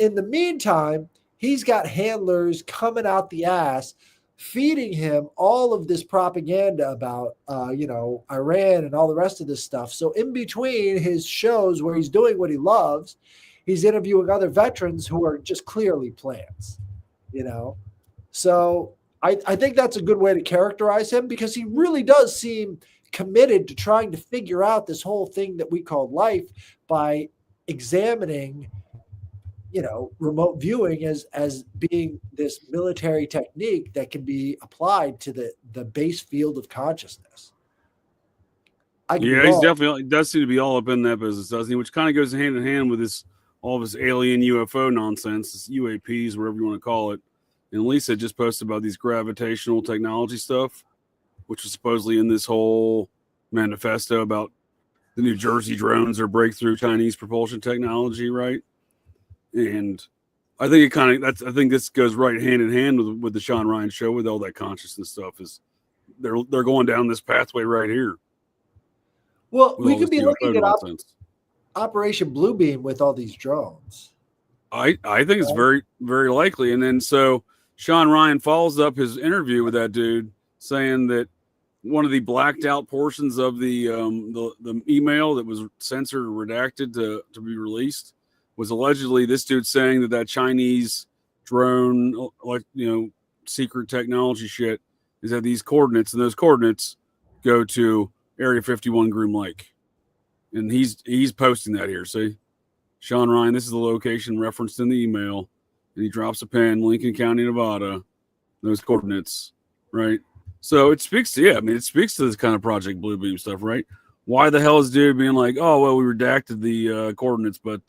In the meantime, he's got handlers coming out the ass, feeding him all of this propaganda about, Iran and all the rest of this stuff. So in between his shows where he's doing what he loves, he's interviewing other veterans who are just clearly plants, So I think that's a good way to characterize him, because he really does seem committed to trying to figure out this whole thing that we call life by examining remote viewing as being this military technique that can be applied to the base field of consciousness. He's definitely does seem to be all up in that business, doesn't he? Which kind of goes hand in hand with all of this alien UFO nonsense, this UAPs, whatever you want to call it. And Lisa just posted about these gravitational technology stuff, which was supposedly in this whole manifesto about the New Jersey drones or breakthrough Chinese propulsion technology, right? And I think I think this goes right hand in hand with the Sean Ryan show, with all that consciousness stuff. Is they're going down this pathway right here. Well, we could be looking at Operation Bluebeam with all these drones. I think it's very, very likely. And then so Sean Ryan follows up his interview with that dude saying that one of the blacked out portions of the email that was censored or redacted to be released was allegedly this dude saying that Chinese drone, secret technology shit is at these coordinates, and those coordinates go to Area 51 Groom Lake. And he's posting that here. See, Sean Ryan, this is the location referenced in the email, and he drops a pin, Lincoln County, Nevada, those coordinates, right? So it speaks to this kind of Project Bluebeam stuff, right? Why the hell is dude being like, oh, well, we redacted the coordinates, but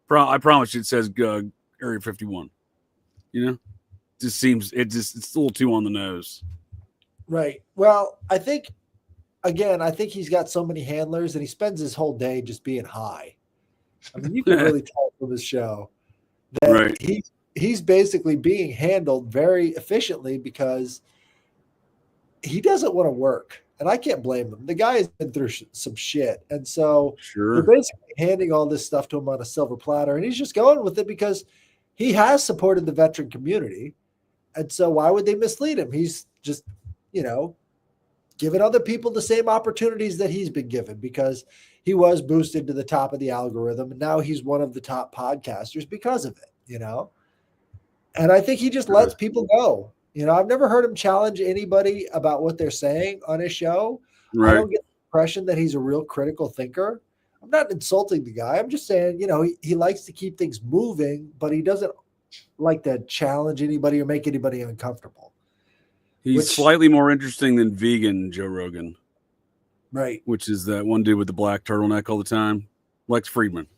I promise you it says Area 51. It's a little too on the nose. Right. Well, I think he's got so many handlers, and he spends his whole day just being high. I mean, you can really tell from his show that he's basically being handled very efficiently because he doesn't want to work. and I can't blame him. The guy has been through some shit, and so Sure. they're basically handing all this stuff to him on a silver platter, and he's just going with it because he has supported the veteran community, and so why would they mislead him? He's just, giving other people the same opportunities that he's been given because he was boosted to the top of the algorithm, and now he's one of the top podcasters because of it, And I think he just lets people go. I've never heard him challenge anybody about what they're saying on his show. Right. I don't get the impression that he's a real critical thinker. I'm not insulting the guy. I'm just saying, he likes to keep things moving, but he doesn't like to challenge anybody or make anybody uncomfortable. He's slightly more interesting than vegan Joe Rogan. Right. Which is that one dude with the black turtleneck all the time. Lex Friedman.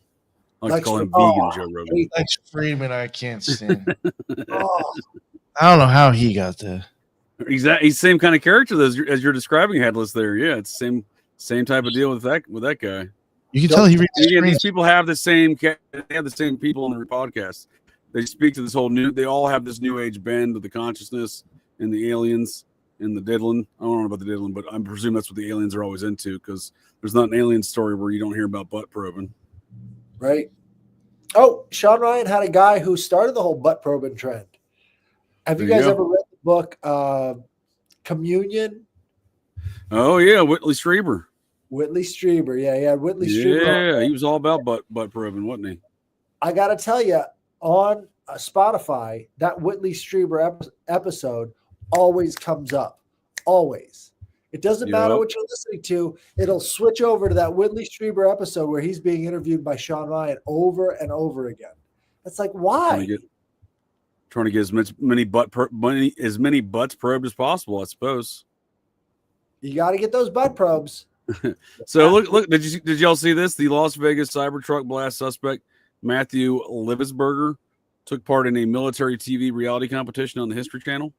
I like to call him vegan Joe Rogan. Lex Friedman, I can't stand. I don't know how he got there. He's the same kind of character as you're describing, Headless. There, yeah, it's the same type of deal with that guy. You can tell he reads. Again, these people have the same. They have the same people on their podcast. They speak to this whole new. They all have this new age bend of the consciousness and the aliens and the diddling. I don't know about the diddling, but I presume that's what the aliens are always into because there's not an alien story where you don't hear about butt probing. Right. Oh, Sean Ryan had a guy who started the whole butt probing trend. Have you guys ever read the book Communion? Oh yeah, Whitley Strieber. Whitley Strieber, yeah, Whitley Strieber. Yeah, he was all about butt probing, wasn't he? I got to tell you, on Spotify, that Whitley Strieber episode always comes up. Always. It doesn't matter what you're listening to. It'll switch over to that Whitley Strieber episode where he's being interviewed by Sean Ryan over and over again. It's like, why? Trying to get as many butts probed as possible, I suppose. You got to get those butt probes. So look, did y'all see this? The Las Vegas Cybertruck blast suspect Matthew Livisberger took part in a military TV reality competition on the History Channel.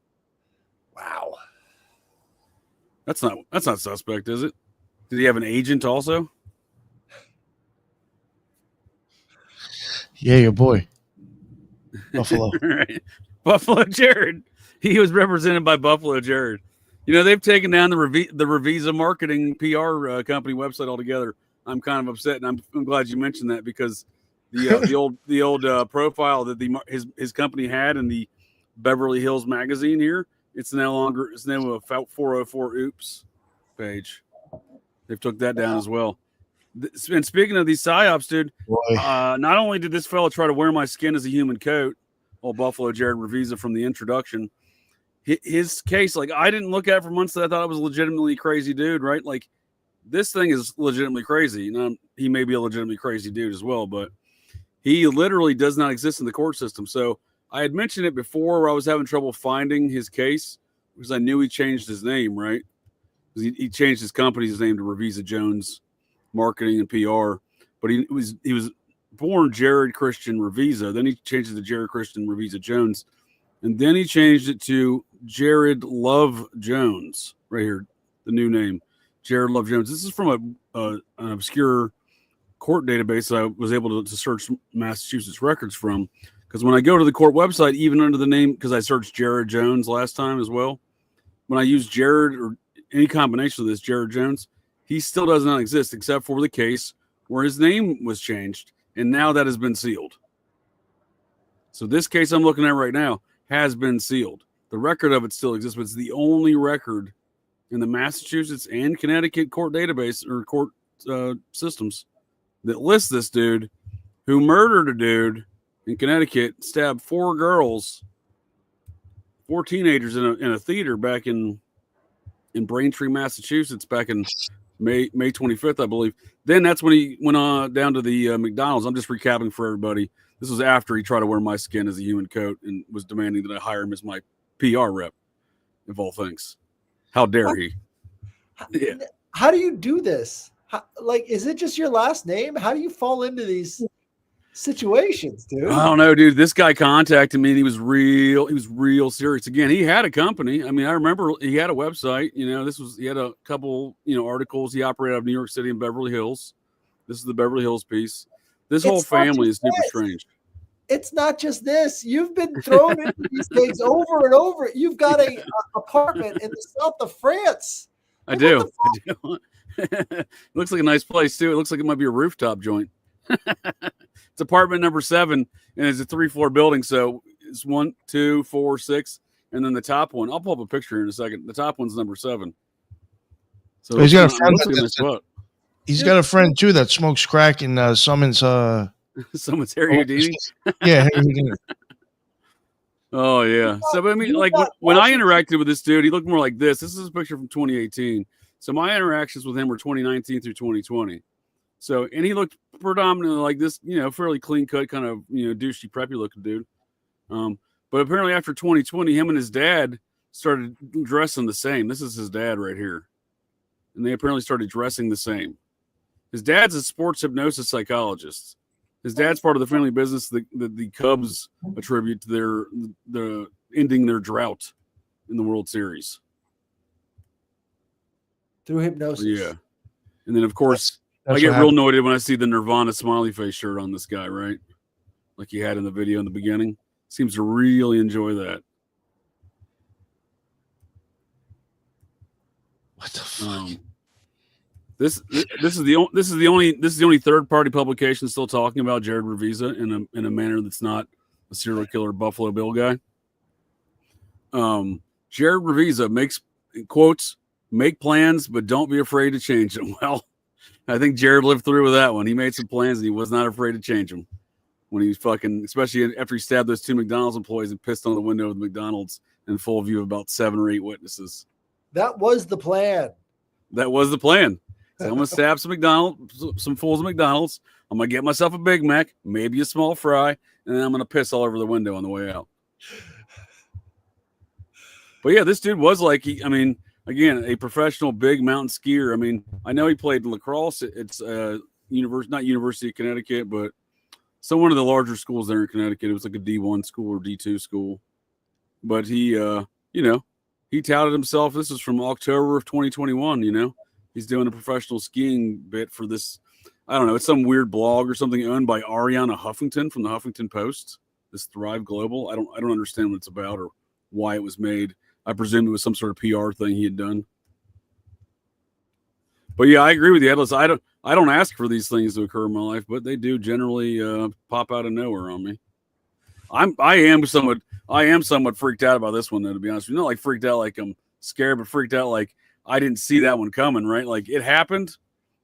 Wow. That's not suspect, is it? Did he have an agent also? Yeah, your boy. Buffalo. Right. Buffalo Jared. He was represented by Buffalo Jared. They've taken down the Revisa marketing PR company website altogether. I'm kind of upset, and I'm glad you mentioned that because the old profile that his company had in the Beverly Hills magazine here, it's now a 404 Oops page. They've took that down as well. And speaking of these psyops, dude, not only did this fellow try to wear my skin as a human coat, old Buffalo Jared Revisa from the introduction, his case, like I didn't look at it for months that I thought it was a legitimately crazy dude, right? Like this thing is legitimately crazy. He may be a legitimately crazy dude as well, but he literally does not exist in the court system. So I had mentioned it before where I was having trouble finding his case because I knew he changed his name, right? Because he changed his company's name to Revisa Jones Marketing and PR, but he was born Jared Christian Revisa. Then he changed it to Jared Christian Revisa Jones, and then he changed it to Jared Love Jones. Right here, the new name, Jared Love Jones. This is from an obscure court database that I was able to search Massachusetts records from. Because when I go to the court website, even under the name, because I searched Jared Jones last time as well, when I use Jared or any combination of this, Jared Jones, he still does not exist except for the case where his name was changed, and now that has been sealed. So this case I'm looking at right now has been sealed. The record of it still exists, but it's the only record in the Massachusetts and Connecticut court database or court systems that lists this dude who murdered a dude in Connecticut, stabbed 4 girls, 4 teenagers in a theater back in Braintree, Massachusetts, back in May 25th, I believe. Then that's when he went on down to the McDonald's. I'm just recapping for everybody. This was after he tried to wear my skin as a human coat and was demanding that I hire him as my PR rep, of all things. How dare he? Yeah. How do you do this? Is it just your last name? How do you fall into these situations, dude? I don't know, dude. This guy contacted me and he was real serious. Again, he had a company. I mean, I remember he had a website, he had a couple, articles. He operated out of New York City and Beverly Hills. This is the Beverly Hills piece. This whole family is super strange. It's not just this. You've been thrown into these things over and over. You've got a apartment in the south of France. I do. Looks like a nice place too. It looks like it might be a rooftop joint. It's apartment number 7, and it's a 3-floor building. So it's 1, 2, 4, 6, and then the top one. I'll pull up a picture here in a second. The top one's number 7. So he's got a friend. looks like a nice spot. He's got a friend too that smokes crack and summons. Someone's Harry Houdini. Yeah, Harry Houdini. Oh yeah. So but I mean, like when I interacted with this dude, he looked more like this. This is a picture from 2018. So my interactions with him were 2019 through 2020. So and he looked predominantly like this, fairly clean cut, kind of douchey, preppy looking dude. But apparently after 2020, him and his dad started dressing the same. This is his dad right here, and they apparently started dressing the same. His dad's a sports hypnosis psychologist. His dad's part of the family business that the Cubs attribute to the ending their drought in the World Series through hypnosis. Yeah, and then of course That's I get what real happened. annoyed when I see the Nirvana smiley face shirt on this guy, right? Like he had in the video in the beginning. Seems to really enjoy that. What the fuck? This is the only third party publication still talking about Jared Revisa in a manner that's not a serial killer Buffalo Bill guy. Jared Revisa makes quotes, make plans, but don't be afraid to change them. Well, I think Jared lived through with that one. He made some plans and he was not afraid to change them when he was especially after he stabbed those 2 McDonald's employees and pissed on the window of the McDonald's in full view of about 7 or 8 witnesses. That was the plan. That was the plan. So I'm gonna stab some fools at McDonald's. I'm gonna get myself a Big Mac, maybe a small fry, and then I'm gonna piss all over the window on the way out. But yeah, this dude was like again, a professional big mountain skier. I mean, I know he played lacrosse. It's not University of Connecticut, but one of the larger schools there in Connecticut. It was like a D1 school or D2 school. But he he touted himself. This is from October of 2021, He's doing a professional skiing bit for this. I don't know. It's some weird blog or something owned by Ariana Huffington from the Huffington Post. This Thrive Global. I don't understand what it's about or why it was made. I presume it was some sort of PR thing he had done. But yeah, I agree with you, Headless. I don't ask for these things to occur in my life, but they do generally pop out of nowhere on me. I am somewhat freaked out about this one, though, to be honest with you. Not like freaked out like I'm scared, but freaked out like I didn't see that one coming, right? Like it happened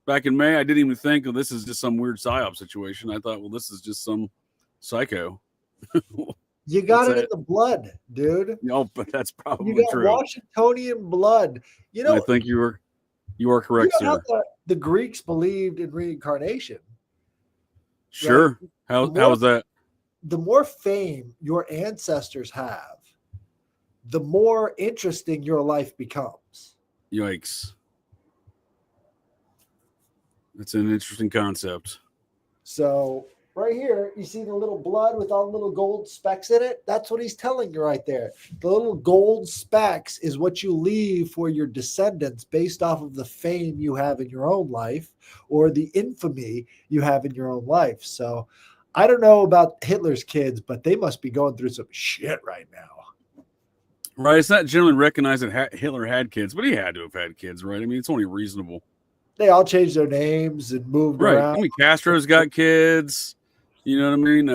back in May. I didn't even think, this is just some weird psyop situation. I thought, well, this is just some psycho. You got it in the blood, dude. No, but that's probably You got true. Washingtonian blood. I think you are correct, sir. How the Greeks believed in reincarnation. Sure. Right? How was that? The more fame your ancestors have, the more interesting your life becomes. Yikes. That's an interesting concept. So right here, you see the little blood with all the little gold specks in it? That's what he's telling you right there. The little gold specks is what you leave for your descendants based off of the fame you have in your own life or the infamy you have in your own life. So I don't know about Hitler's kids, but they must be going through some shit right now. Right. It's not generally recognized that Hitler had kids, but he had to have had kids, right? I mean, it's only reasonable. They all changed their names and moved around. I mean, Castro's got kids. You know what I mean?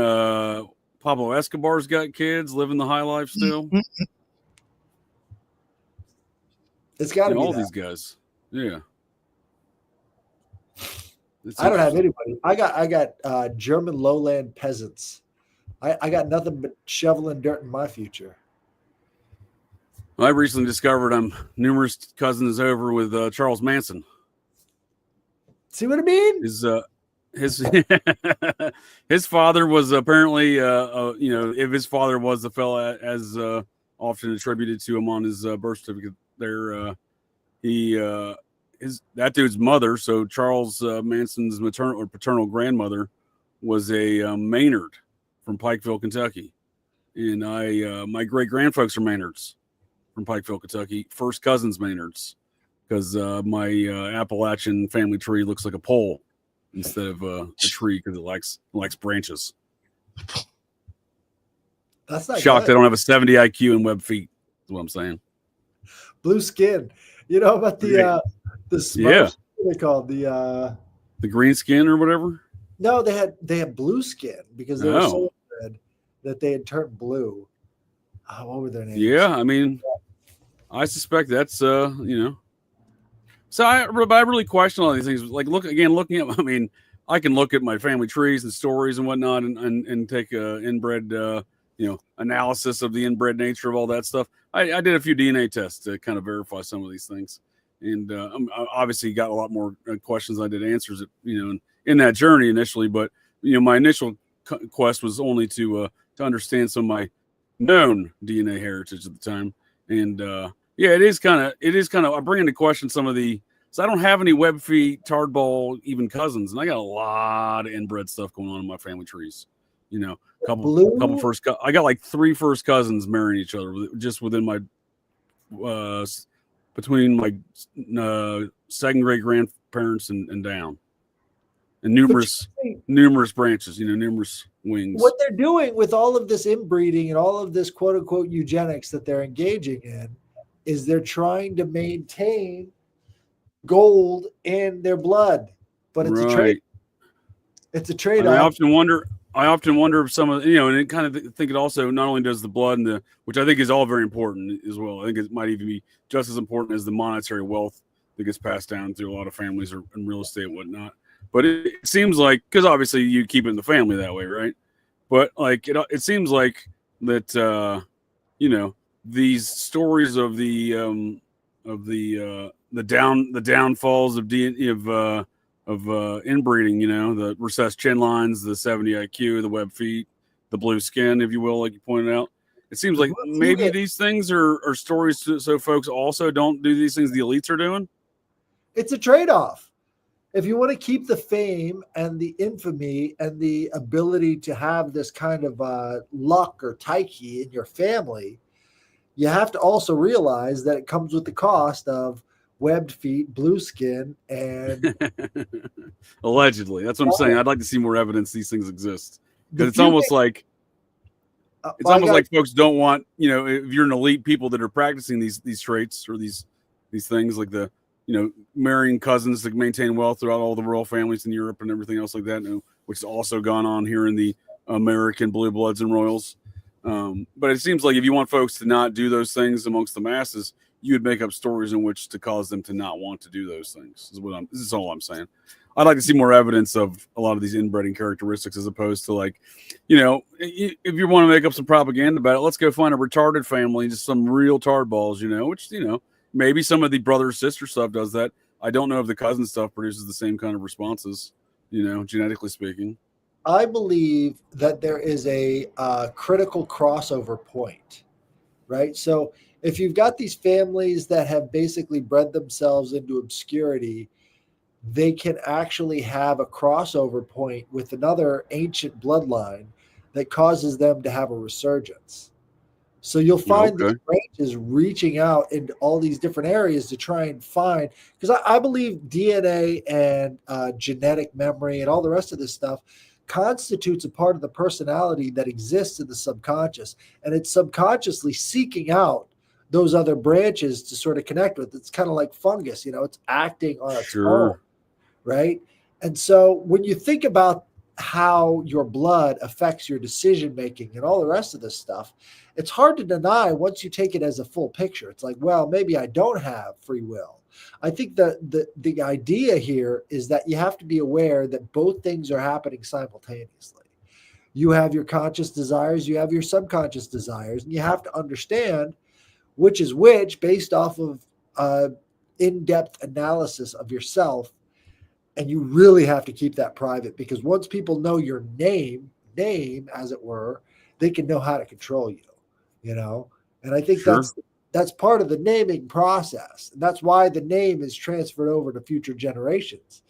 Pablo Escobar's got kids, living the high life still. It's got to be all that. these guys. Yeah. I don't have anybody. I got German lowland peasants. I got nothing but shoveling dirt in my future. I recently discovered I'm numerous cousins over with Charles Manson. See what I mean? His father was apparently if his father was the fella as often attributed to him on his birth certificate there, that dude's mother, so Charles Manson's maternal or paternal grandmother, was a Maynard from Pikeville, Kentucky, and my great grandfolks are Maynards from Pikeville, Kentucky, first cousins Maynards, because my Appalachian family tree looks like a pole instead of a tree because it likes branches. That's not shocked good. I don't have a 70 IQ and web feet. Is what I'm saying. Blue skin. You know about the Yeah. Smurfs? What are they called? The green skin or whatever. no, they had blue skin because they were Oh. so red that they had turned blue. Oh, what were their names? Yeah, I mean, I suspect that's So I really question all these things. Like looking at. I mean, I can look at my family trees and stories and whatnot, and take a inbred analysis of the inbred nature of all that stuff. I did a few DNA tests to kind of verify some of these things, and I obviously got a lot more questions than I did answers. In that journey initially, but my initial quest was only to understand some of my known DNA heritage at the time, and yeah, it is kind of. I bring into question some of the. So I don't have any web feet, tardball, even cousins, and I got a lot of inbred stuff going on in my family trees. Couple first. I got like 3 first cousins marrying each other just within my between my second great grandparents and down, and numerous branches. Numerous wings. What they're doing with all of this inbreeding and all of this quote unquote eugenics that they're engaging in is they're trying to maintain gold in their blood, but it's a trade. It's a trade-off. I often wonder if some of and it kind of think it also not only does the blood and which I think is all very important as well. I think it might even be just as important as the monetary wealth that gets passed down through a lot of families or in real estate and whatnot. But it seems like, because obviously you keep it in the family that way, right? But like it seems like that these stories of the downfalls of inbreeding, the recessed chin lines, the 70 IQ, the web feet, the blue skin, if you will, like you pointed out. It seems like maybe these things are stories so folks also don't do these things the elites are doing. It's a trade-off. If you want to keep the fame and the infamy and the ability to have this kind of luck or taiki in your family, you have to also realize that it comes with the cost of webbed feet, blue skin, and allegedly. That's what I'm saying. I'd like to see more evidence these things exist, because it's almost like folks don't want, if you're an elite people that are practicing these traits or these things, like the marrying cousins to maintain wealth throughout all the royal families in Europe and everything else like that, which has also gone on here in the American blue bloods and royals. But it seems like if you want folks to not do those things amongst the masses, you would make up stories in which to cause them to not want to do those things. This is all I'm saying. I'd like to see more evidence of a lot of these inbreeding characteristics, as opposed to if you want to make up some propaganda about it, let's go find a retarded family, just some real tardballs, which, maybe some of the brother sister stuff does that. I don't know if the cousin stuff produces the same kind of responses, genetically speaking. I believe that there is a critical crossover point, right? So if you've got these families that have basically bred themselves into obscurity, they can actually have a crossover point with another ancient bloodline that causes them to have a resurgence. So you'll find these branches reaching out into all these different areas to try and find, because I believe DNA and genetic memory and all the rest of this stuff constitutes a part of the personality that exists in the subconscious, and it's subconsciously seeking out those other branches to sort of connect with. It's kind of like fungus, it's acting on its own, right? And so when you think about how your blood affects your decision making and all the rest of this stuff, it's hard to deny once you take it as a full picture. It's like, well, maybe I don't have free will. I think that the idea here is that you have to be aware that both things are happening simultaneously. You have your conscious desires, you have your subconscious desires, and you have to understand which is which based off of in-depth analysis of yourself. And you really have to keep that private, because once people know your name, as it were, they can know how to control you, And I think that's part of the naming process. And that's why the name is transferred over to future generations.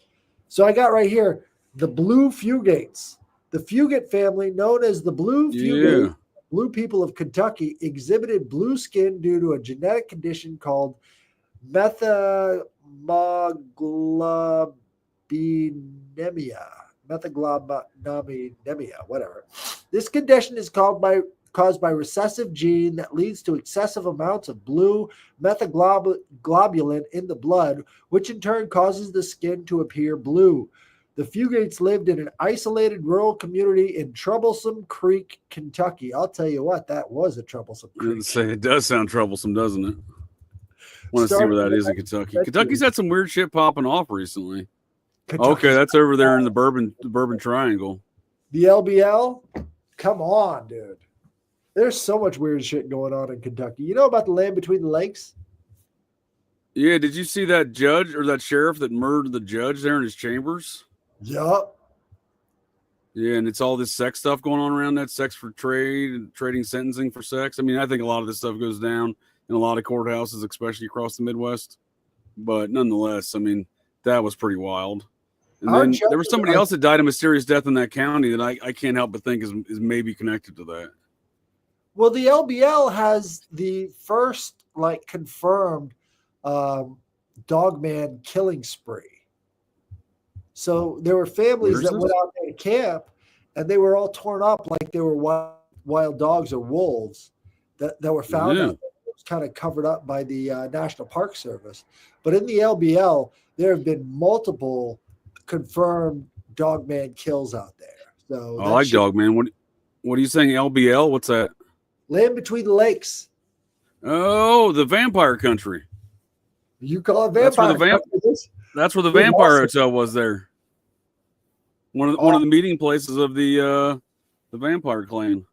So I got right here, the blue Fugates. The Fugate family, known as the blue Fugate, blue people of Kentucky, exhibited blue skin due to a genetic condition called methaglobin. Methaglobinaemia, whatever. This condition is caused by caused by recessive gene that leads to excessive amounts of blue methaglobulin in the blood, which in turn causes the skin to appear blue. The Fugates lived in an isolated rural community in Troublesome Creek, Kentucky. I'll tell you what, that was a troublesome creek. It does sound troublesome, doesn't it? Want to see where that is in Kentucky. Kentucky's had some weird shit popping off recently. Okay, that's over there in the Bourbon Triangle. The LBL? Come on, dude. There's so much weird shit going on in Kentucky. You know about the land between the lakes? Yeah, did you see that judge or that sheriff that murdered the judge there in his chambers? Yup. Yeah, and it's all this sex stuff going on around that, sex for trade and trading sentencing for sex. I mean, I think a lot of this stuff goes down in a lot of courthouses, especially across the Midwest. But nonetheless, I mean, that was pretty wild. And then there was somebody else that died a mysterious death in that county that I can't help but think is maybe connected to that. Well, the LBL has the first confirmed dogman killing spree. So there were families that went out there to camp, and they were all torn up like they were wild dogs or wolves that were found out there. It was kind of covered up by the National Park Service. But in the LBL, there have been multiple confirmed dogman kills out there. So I like dogman. What are you saying? LBL? What's that? Land between the lakes. Oh, the vampire country. You call it vampire. That's where the vampire hotel was there. One of the meeting places of the vampire clan.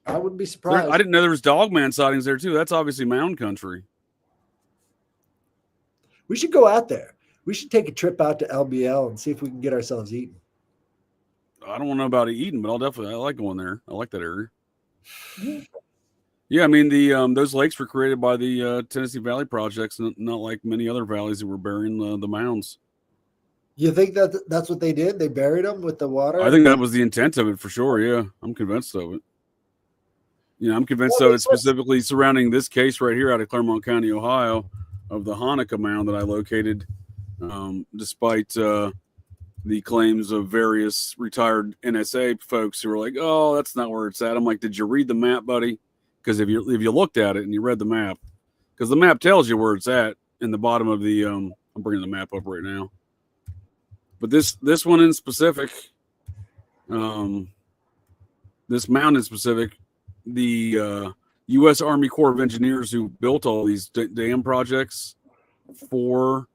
I wouldn't be surprised. I didn't know there was dogman sightings there too. That's obviously mound country. We should go out there. We should take a trip out to LBL and see if we can get ourselves eaten. I don't know about eating, but I like going there. I like that area. Yeah, I mean those lakes were created by the Tennessee Valley projects, not like many other valleys that were burying the mounds. You think that's what they did? They buried them with the water? I think that was the intent of it for sure. Yeah, I'm convinced of it. I'm convinced of it specifically surrounding this case right here out of Clermont County, Ohio, of the Hanukkah mound that I located, despite the claims of various retired NSA folks who were like, "Oh, that's not where it's at." I'm like, "Did you read the map, buddy?" Because if you looked at it and you read the map, because the map tells you where it's at in the bottom of the I'm bringing the map up right now. But this one in specific, this mound in specific, the U.S. Army Corps of Engineers who built all these dam projects for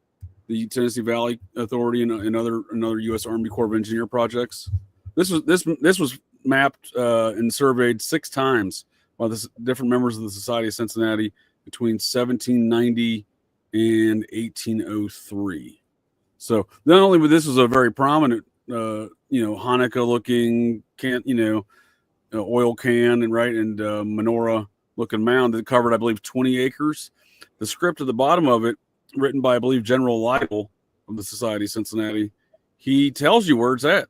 the Tennessee Valley Authority and other U.S. Army Corps of Engineer projects. This was mapped and surveyed 6 times by the different members of the Society of Cincinnati between 1790 and 1803. So not only was this a very prominent, Hanukkah looking oil can and menorah looking mound that covered, I believe, 20 acres. The script at the bottom of it, written by, I believe, General Lytle of the Society of Cincinnati, he tells you where it's at.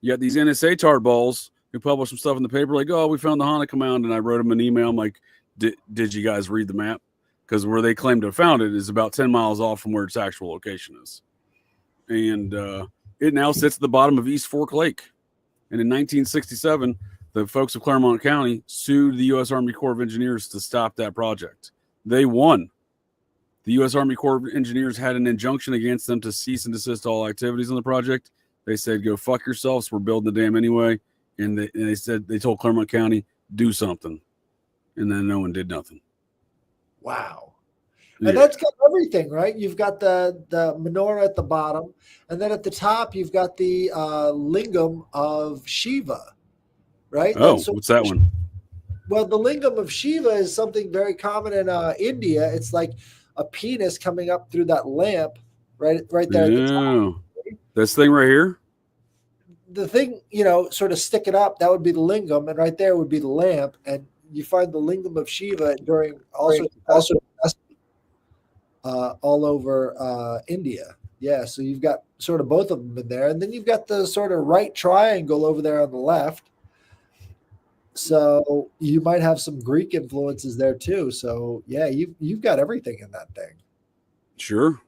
You got these NSA tardballs who publish some stuff in the paper like, "Oh, we found the Hanukkah mound," and I wrote them an email. I'm like, did you guys read the map? Because where they claim to have found it is about 10 miles off from where its actual location is. And it now sits at the bottom of East Fork Lake. And in 1967, the folks of Clermont County sued the U.S. Army Corps of Engineers to stop that project. They won. The U.S. Army Corps of Engineers had an injunction against them to cease and desist all activities on the project. They said, "Go fuck yourselves. We're building the dam anyway." And they told Clermont County, "Do something." And then no one did nothing. Wow. And that's got everything, right? You've got the menorah at the bottom, and then at the top you've got the lingam of Shiva, right? Oh, what's that one? Well, the lingam of Shiva is something very common in India. It's like a penis coming up through that lamp, right there. Yeah. At the top. This thing right here? The thing, sort of sticking up, that would be the lingam, and right there would be the lamp. And you find the lingam of Shiva during also all over India. Yeah, so you've got sort of both of them in there. And then you've got the sort of right triangle over there on the left. So you might have some Greek influences there too. So yeah, you've got everything in that thing. Sure.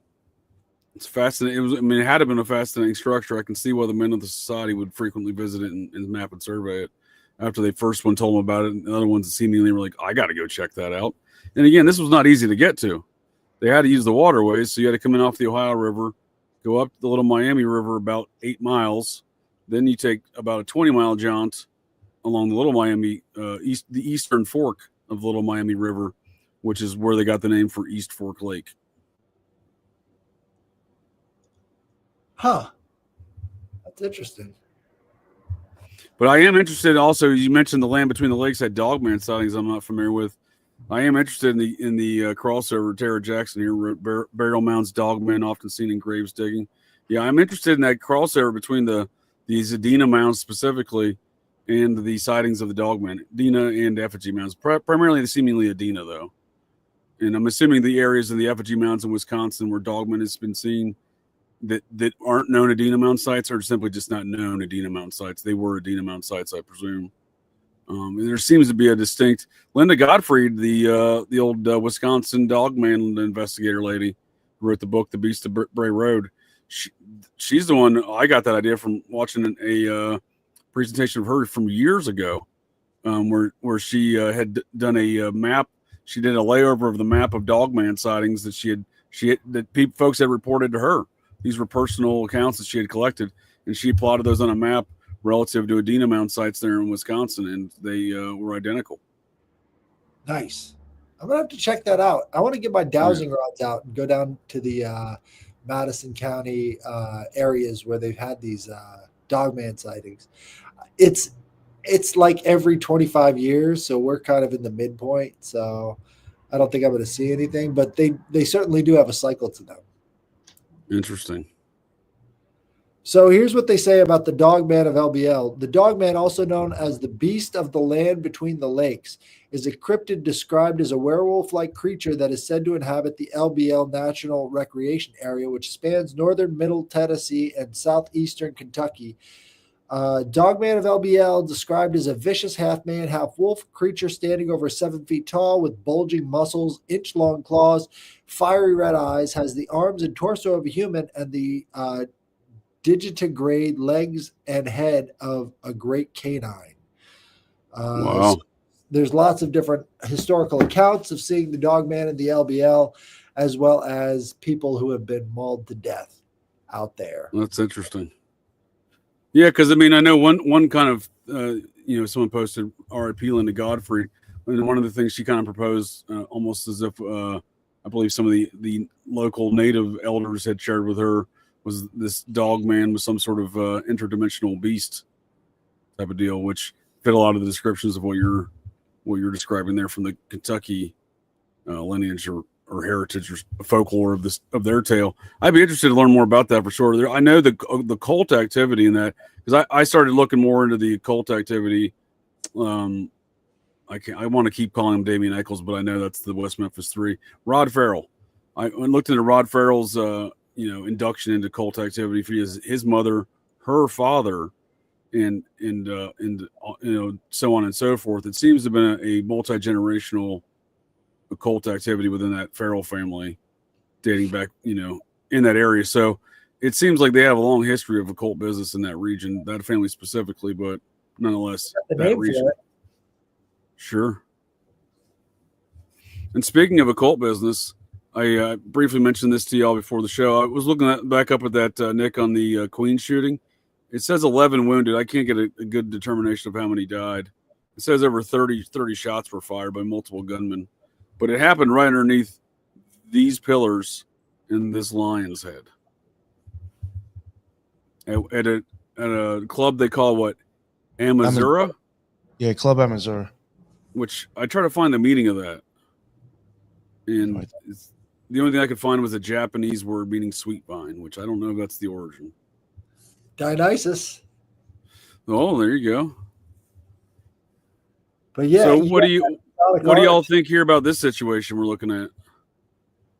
It's fascinating. It had to have been a fascinating structure. I can see why the men of the society would frequently visit it and map and survey it. after they first one told them about it, and the other ones seemingly were like, I got to go check that out. And again, this was not easy to get to. They had to use the waterways, so you had to come in off the Ohio River, go up the Little Miami River about 8 miles. Then you take about a 20-mile jaunt along the Little Miami, the eastern fork of the Little Miami River, which is where they got the name for East Fork Lake. Huh. That's interesting. But I am interested also, you mentioned the Land Between the Lakes had Dogman sightings I'm not familiar with. I am interested in the crossover Tara Jackson here, burial mounds, dogmen often seen in graves digging. Yeah, I'm interested in that crossover between these Adena mounds specifically and the sightings of the dogmen, Adena and effigy mounds, primarily seemingly Adena though. And I'm assuming the areas in the effigy mounds in Wisconsin where dogmen has been seen that aren't known Adena mound sites are simply just not known Adena mound sites. They were Adena mound sites, I presume. And there seems to be a distinct Linda Gottfried, the old Wisconsin dogman investigator lady who wrote the book The Beast of Bray Road. She's the one I got that idea from watching a presentation of her from years ago, where she had done a map. She did a layover of the map of dogman sightings that folks had reported to her. These were personal accounts that she had collected, and she plotted those on a map relative to Adena mound sites there in Wisconsin, and they were identical. Nice. I'm gonna have to check that out. I want to get my dowsing rods out and go down to the Madison County areas where they've had these dogman sightings. It's like every 25 years, so we're kind of in the midpoint. So I don't think I'm going to see anything, but they certainly do have a cycle to them. Interesting. So here's what they say about the Dogman of LBL. The Dogman, also known as the Beast of the Land Between the Lakes, is a cryptid described as a werewolf-like creature that is said to inhabit the LBL National Recreation Area, which spans northern Middle Tennessee and southeastern Kentucky. Dogman of LBL, described as a vicious half-man, half-wolf creature standing over 7 feet tall with bulging muscles, inch-long claws, fiery red eyes, has the arms and torso of a human and the digitigrade legs and head of a great canine. Wow. So there's lots of different historical accounts of seeing the Dogman in the LBL, as well as people who have been mauled to death out there. That's interesting. Yeah, because I mean, I know one kind of someone posted R.I.P. Linda Godfrey, and one of the things she kind of proposed, almost as if I believe some of the local native elders had shared with her, was this dog man was some sort of interdimensional beast type of deal, which fit a lot of the descriptions of what you're describing there from the Kentucky lineage or heritage or folklore of their tale. I'd be interested to learn more about that for sure. I know the cult activity in that, because I started looking more into the cult activity. I want to keep calling him Damien Eccles, but I know that's the West Memphis Three. Rod Farrell. I looked into Rod Farrell's induction into cult activity for his mother, her father, and so on and so forth. It seems to have been a multi-generational occult activity within that Farrell family, dating back, in that area. So it seems like they have a long history of occult business in that region, that family specifically, but nonetheless, that region. Sure. And speaking of occult business, I briefly mentioned this to y'all before the show. I was looking back up at that, Nick, on the Queen shooting. It says 11 wounded. I can't get a good determination of how many died. It says over 30 shots were fired by multiple gunmen. But it happened right underneath these pillars in this lion's head. At a club they call what? Amazura? Yeah, Club Amazura. Which I try to find the meaning of that. And the only thing I could find was a Japanese word meaning sweet vine, which I don't know if that's the origin. Dionysus. Oh, there you go. But yeah. So what do y'all think here about this situation we're looking at?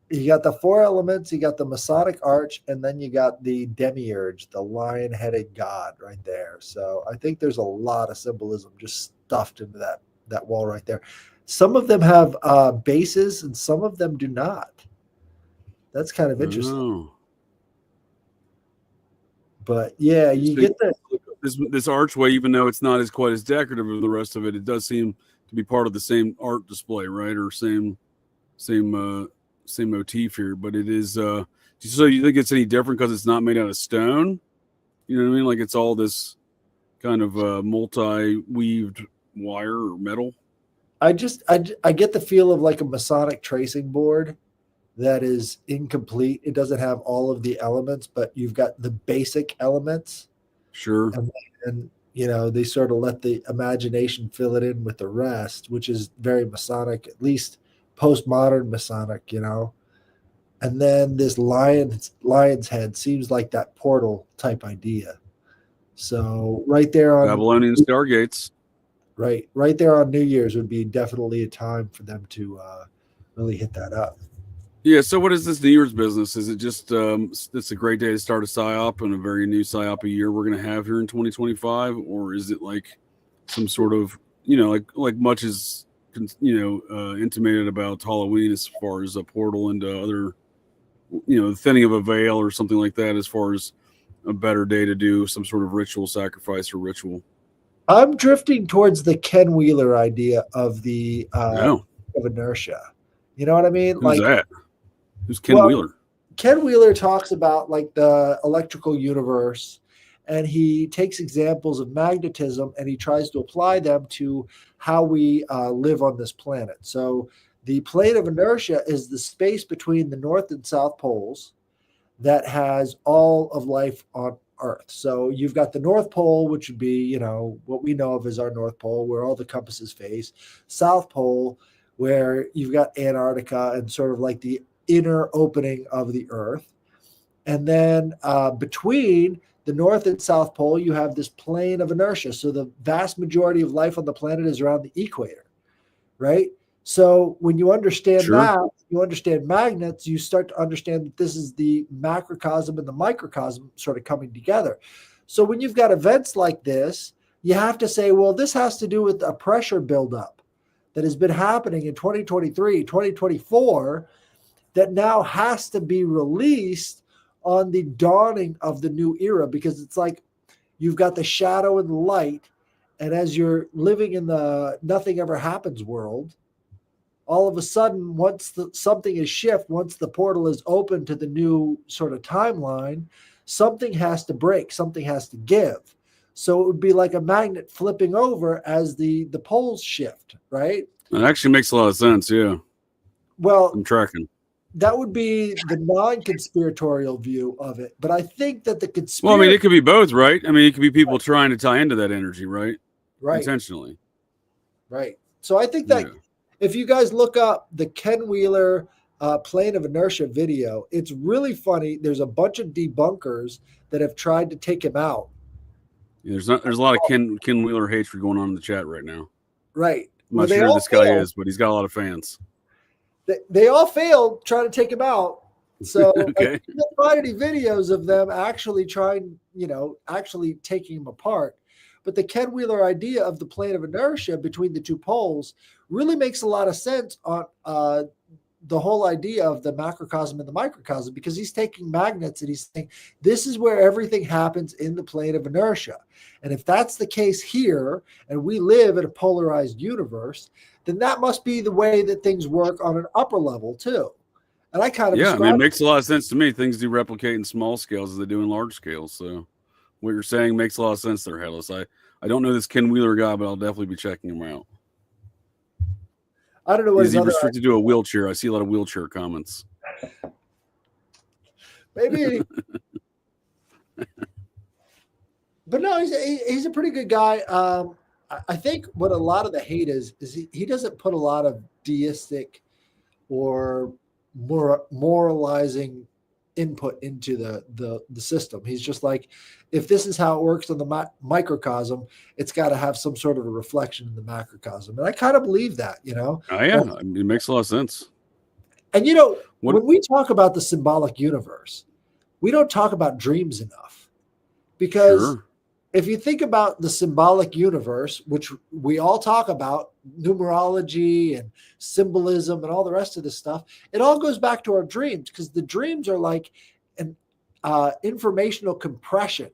You got the 4 elements, you got the Masonic arch, and then you got the demiurge, the lion-headed god right there. So I think there's a lot of symbolism just stuffed into that wall right there. Some of them have bases and some of them do not. That's kind of interesting. Oh. But yeah, you get the this archway, even though it's not as quite as decorative as the rest of it, it does seem to be part of the same art display, right? Or same motif here. But it is. So you think it's any different because it's not made out of stone? You know what I mean? Like it's all this kind of multi-weaved wire or metal. I get the feel of like a Masonic tracing board that is incomplete. It doesn't have all of the elements, but you've got the basic elements. Sure. And you know, they sort of let the imagination fill it in with the rest, which is very Masonic, at least postmodern Masonic, you know. And then this lion's head seems like that portal type idea. So right there on Babylonian Stargates. Right there on New Year's would be definitely a time for them to really hit that up. Yeah. So what is this New Year's business? Is it just it's a great day to start a PSYOP and a very new PSYOP year we're going to have here in 2025, or is it like some sort of, you know, like much as intimated about Halloween as far as a portal into other, you know, the thinning of a veil or something like that, as far as a better day to do some sort of ritual sacrifice or ritual? I'm drifting towards the Ken Wheeler idea of the of inertia. You know what I mean? Who's that? Who's Ken Wheeler? Ken Wheeler talks about like the electrical universe, and he takes examples of magnetism and he tries to apply them to how we live on this planet. So the plane of inertia is the space between the North and South poles that has all of life on Earth. So you've got the North Pole, which would be, you know, what we know of as our North Pole, where all the compasses face. South Pole, where you've got Antarctica and sort of like the inner opening of the Earth. And then between the North and South Pole, you have this plane of inertia. So the vast majority of life on the planet is around the equator, right? So when you understand that, you understand magnets, you start to understand that this is the macrocosm and the microcosm sort of coming together. So when you've got events like this, you have to say, well, this has to do with a pressure buildup that has been happening in 2023, 2024, that now has to be released on the dawning of the new era, because it's like you've got the shadow and the light. And as you're living in the nothing ever happens world, all of a sudden, once something is shift, once the portal is open to the new sort of timeline, something has to break, something has to give. So it would be like a magnet flipping over as the poles shift, right? It actually makes a lot of sense, yeah. Well, I'm tracking. That would be the non-conspiratorial view of it. But I think that the conspiracy... Well, I mean, it could be both, right? I mean, it could be people trying to tie into that energy, right? Right. Intentionally. Right. So I think that... Yeah. If you guys look up the Ken Wheeler plane of inertia video, it's really funny. There's a bunch of debunkers that have tried to take him out. Yeah, there's a lot of Ken Wheeler hatred going on in the chat right now. Right. I'm not sure who this guy is, but he's got a lot of fans. They all failed trying to take him out. So okay. I can't find any videos of them actually trying, actually taking him apart. But the Ken Wheeler idea of the plane of inertia between the two poles really makes a lot of sense on the whole idea of the macrocosm and the microcosm, because he's taking magnets and he's saying this is where everything happens in the plane of inertia. And if that's the case here, and we live in a polarized universe, then that must be the way that things work on an upper level too. And I kind of it makes a lot of sense to me. Things do replicate in small scales as they do in large scales. So what you're saying makes a lot of sense there, Headless. I don't know this Ken Wheeler guy, but I'll definitely be checking him out. I don't know what is he restricted to a wheelchair. I see a lot of wheelchair comments. Maybe. But no, he's a pretty good guy. I think what a lot of the hate is he doesn't put a lot of deistic or moralizing input into the system. He's just like, if this is how it works on the microcosm, it's got to have some sort of a reflection in the macrocosm. And I kind of believe that, Oh, yeah. It makes a lot of sense. And, when we talk about the symbolic universe, we don't talk about dreams enough. Because if you think about the symbolic universe, which we all talk about, numerology and symbolism and all the rest of this stuff, it all goes back to our dreams, because the dreams are like an informational compression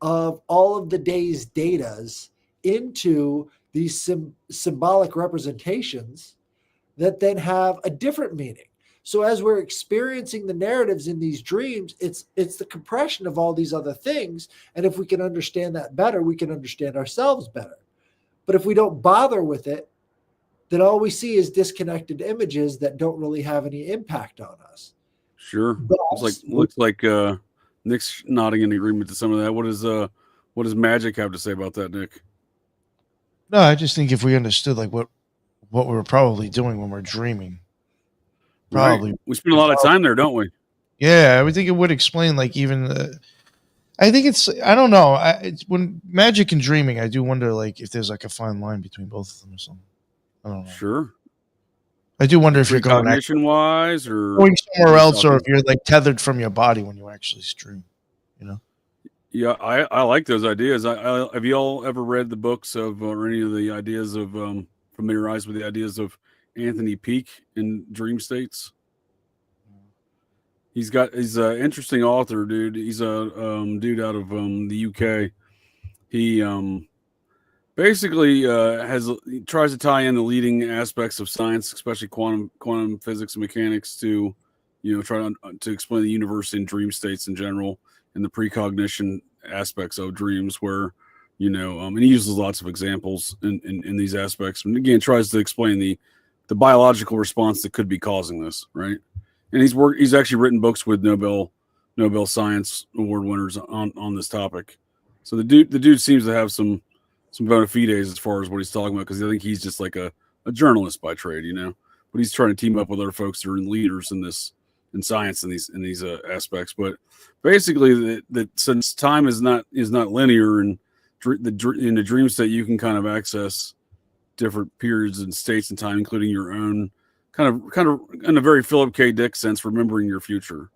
of all of the day's datas into these symbolic representations that then have a different meaning. So as we're experiencing the narratives in these dreams, it's the compression of all these other things. And if we can understand that better, we can understand ourselves better. But if we don't bother with it, then all we see is disconnected images that don't really have any impact on us. Sure. Looks like Nick's nodding in agreement to some of that. What does Magic have to say about that, Nick? No, I just think if we understood like what we're probably doing when we're dreaming, probably we spend a lot of time there, don't we? Yeah, I would think it would explain like even. I think I don't know. It's when magic and dreaming, I do wonder like if there's like a fine line between both of them or something. I don't know. Sure. I do wonder if you're going cognition-wise or going somewhere else, or if you're like tethered from your body when you actually stream. You know. Yeah, I like those ideas. Have you all ever read the books of or any of the ideas of familiarized with the ideas of Anthony Peake in dream states? He's an interesting author, dude. He's a dude out of the UK. He basically he tries to tie in the leading aspects of science, especially quantum physics and mechanics, to try to explain the universe in dream states in general and the precognition aspects of dreams, where and he uses lots of examples in these aspects, and again tries to explain the biological response that could be causing this, right? And he's actually written books with Nobel Science Award winners on this topic. So the dude seems to have some bona fides as far as what he's talking about, because I think he's just like a journalist by trade, but he's trying to team up with other folks that are leaders in science in these aspects. But basically that since time is not linear, and in the dream state you can kind of access different periods and states in time, including your own, kind of in a very Philip K. Dick sense, remembering your future.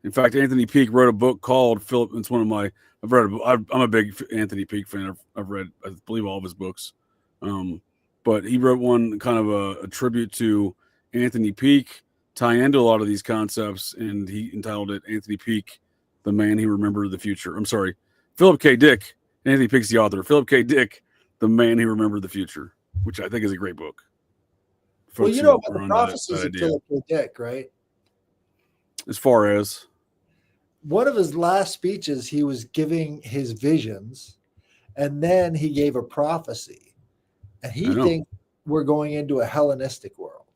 In fact, Anthony Peake wrote a book called Philip. It's one of my. I'm a big Anthony Peake fan. I've read, I believe, all of his books. But he wrote one kind of a tribute to Anthony Peake, tie into a lot of these concepts, and he entitled it "Anthony Peake, the Man Who Remembered the Future." I'm sorry, Philip K. Dick. Anthony Peake's the author. Philip K. Dick, The Man Who Remembered the Future, which I think is a great book. Well, you know about the prophecies of Philip K. Dick, right? As far as one of his last speeches, he was giving his visions, and then he gave a prophecy, and he thinks we're going into a Hellenistic world.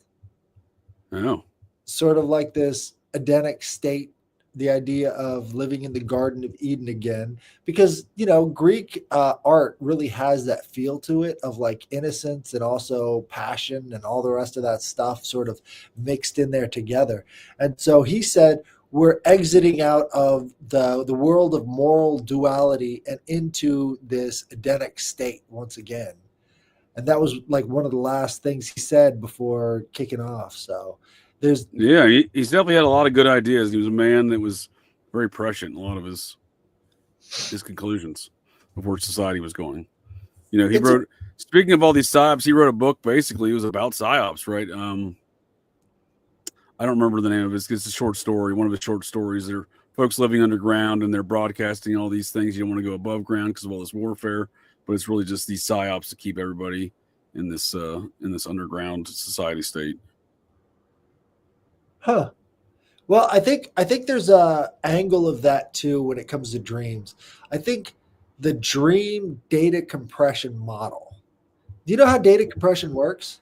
I know. Sort of like this Edenic state, the idea of living in the Garden of Eden again, because, Greek art really has that feel to it of like innocence and also passion and all the rest of that stuff sort of mixed in there together. And so he said, we're exiting out of the world of moral duality and into this Edenic state once again. And that was like one of the last things he said before kicking off. So he's definitely had a lot of good ideas. He was a man that was very prescient in a lot of his conclusions of where society was going. Speaking of all these psyops, he wrote a book, basically it was about psyops, right? I don't remember the name of it. It's a short story, one of his short stories. They're folks living underground and they're broadcasting all these things. You don't want to go above ground because of all this warfare, but it's really just these psyops to keep everybody in this underground society state. Huh. Well, I think there's a angle of that too when it comes to dreams. I think the dream data compression model. Do you know how data compression works?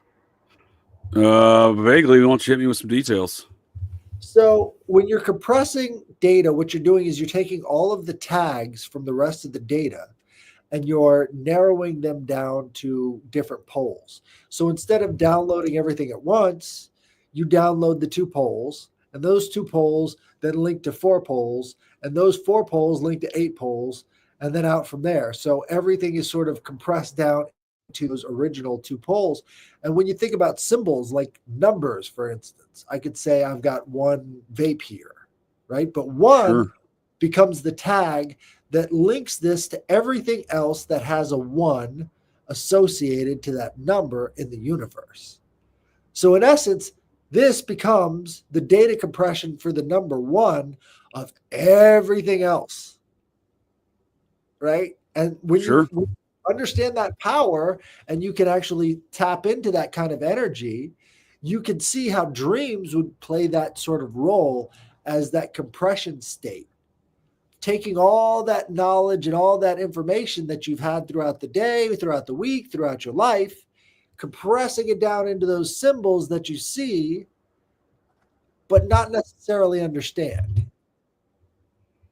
Vaguely. Why don't you hit me with some details? So when you're compressing data, what you're doing is you're taking all of the tags from the rest of the data and you're narrowing them down to different poles. So instead of downloading everything at once, you download the 2 poles, and those 2 poles then link to 4 poles, and those 4 poles link to 8 poles, and then out from there. So everything is sort of compressed down to those original 2 poles. And when you think about symbols like numbers, for instance, I could say I've got 1 vape here, right? But 1 becomes the tag that links this to everything else that has a 1 associated to that number in the universe. So in essence, this becomes the data compression for the number 1 of everything else. right? And when Sure. you understand that power and you can actually tap into that kind of energy, you can see how dreams would play that sort of role as that compression state. Taking all that knowledge and all that information that you've had throughout the day, throughout the week, throughout your life, compressing it down into those symbols that you see, but not necessarily understand.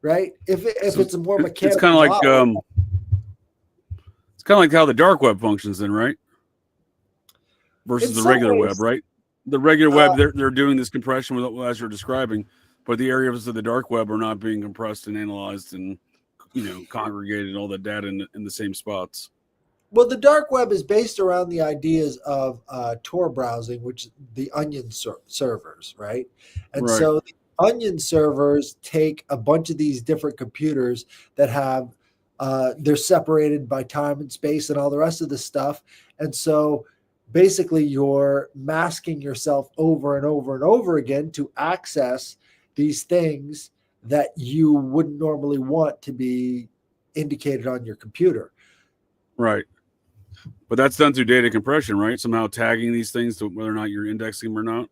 Right? If it's a more mechanical, it's kind of like model, it's kind of like how the dark web functions, then, right? Versus in the some regular ways, web, right? The regular web, they're doing this compression with, as you're describing, but the areas of the dark web are not being compressed and analyzed and congregated all that data in the same spots. well, the dark web is based around the ideas of Tor browsing, which the Onion servers, right? And Right. so the Onion servers take a bunch of these different computers that have they're separated by time and space and all the rest of this stuff. And so basically you're masking yourself over and over and over again to access these things that you wouldn't normally want to be indicated on your computer. Right. But that's done through data compression, right? Somehow tagging these things to whether or not you're indexing them or not.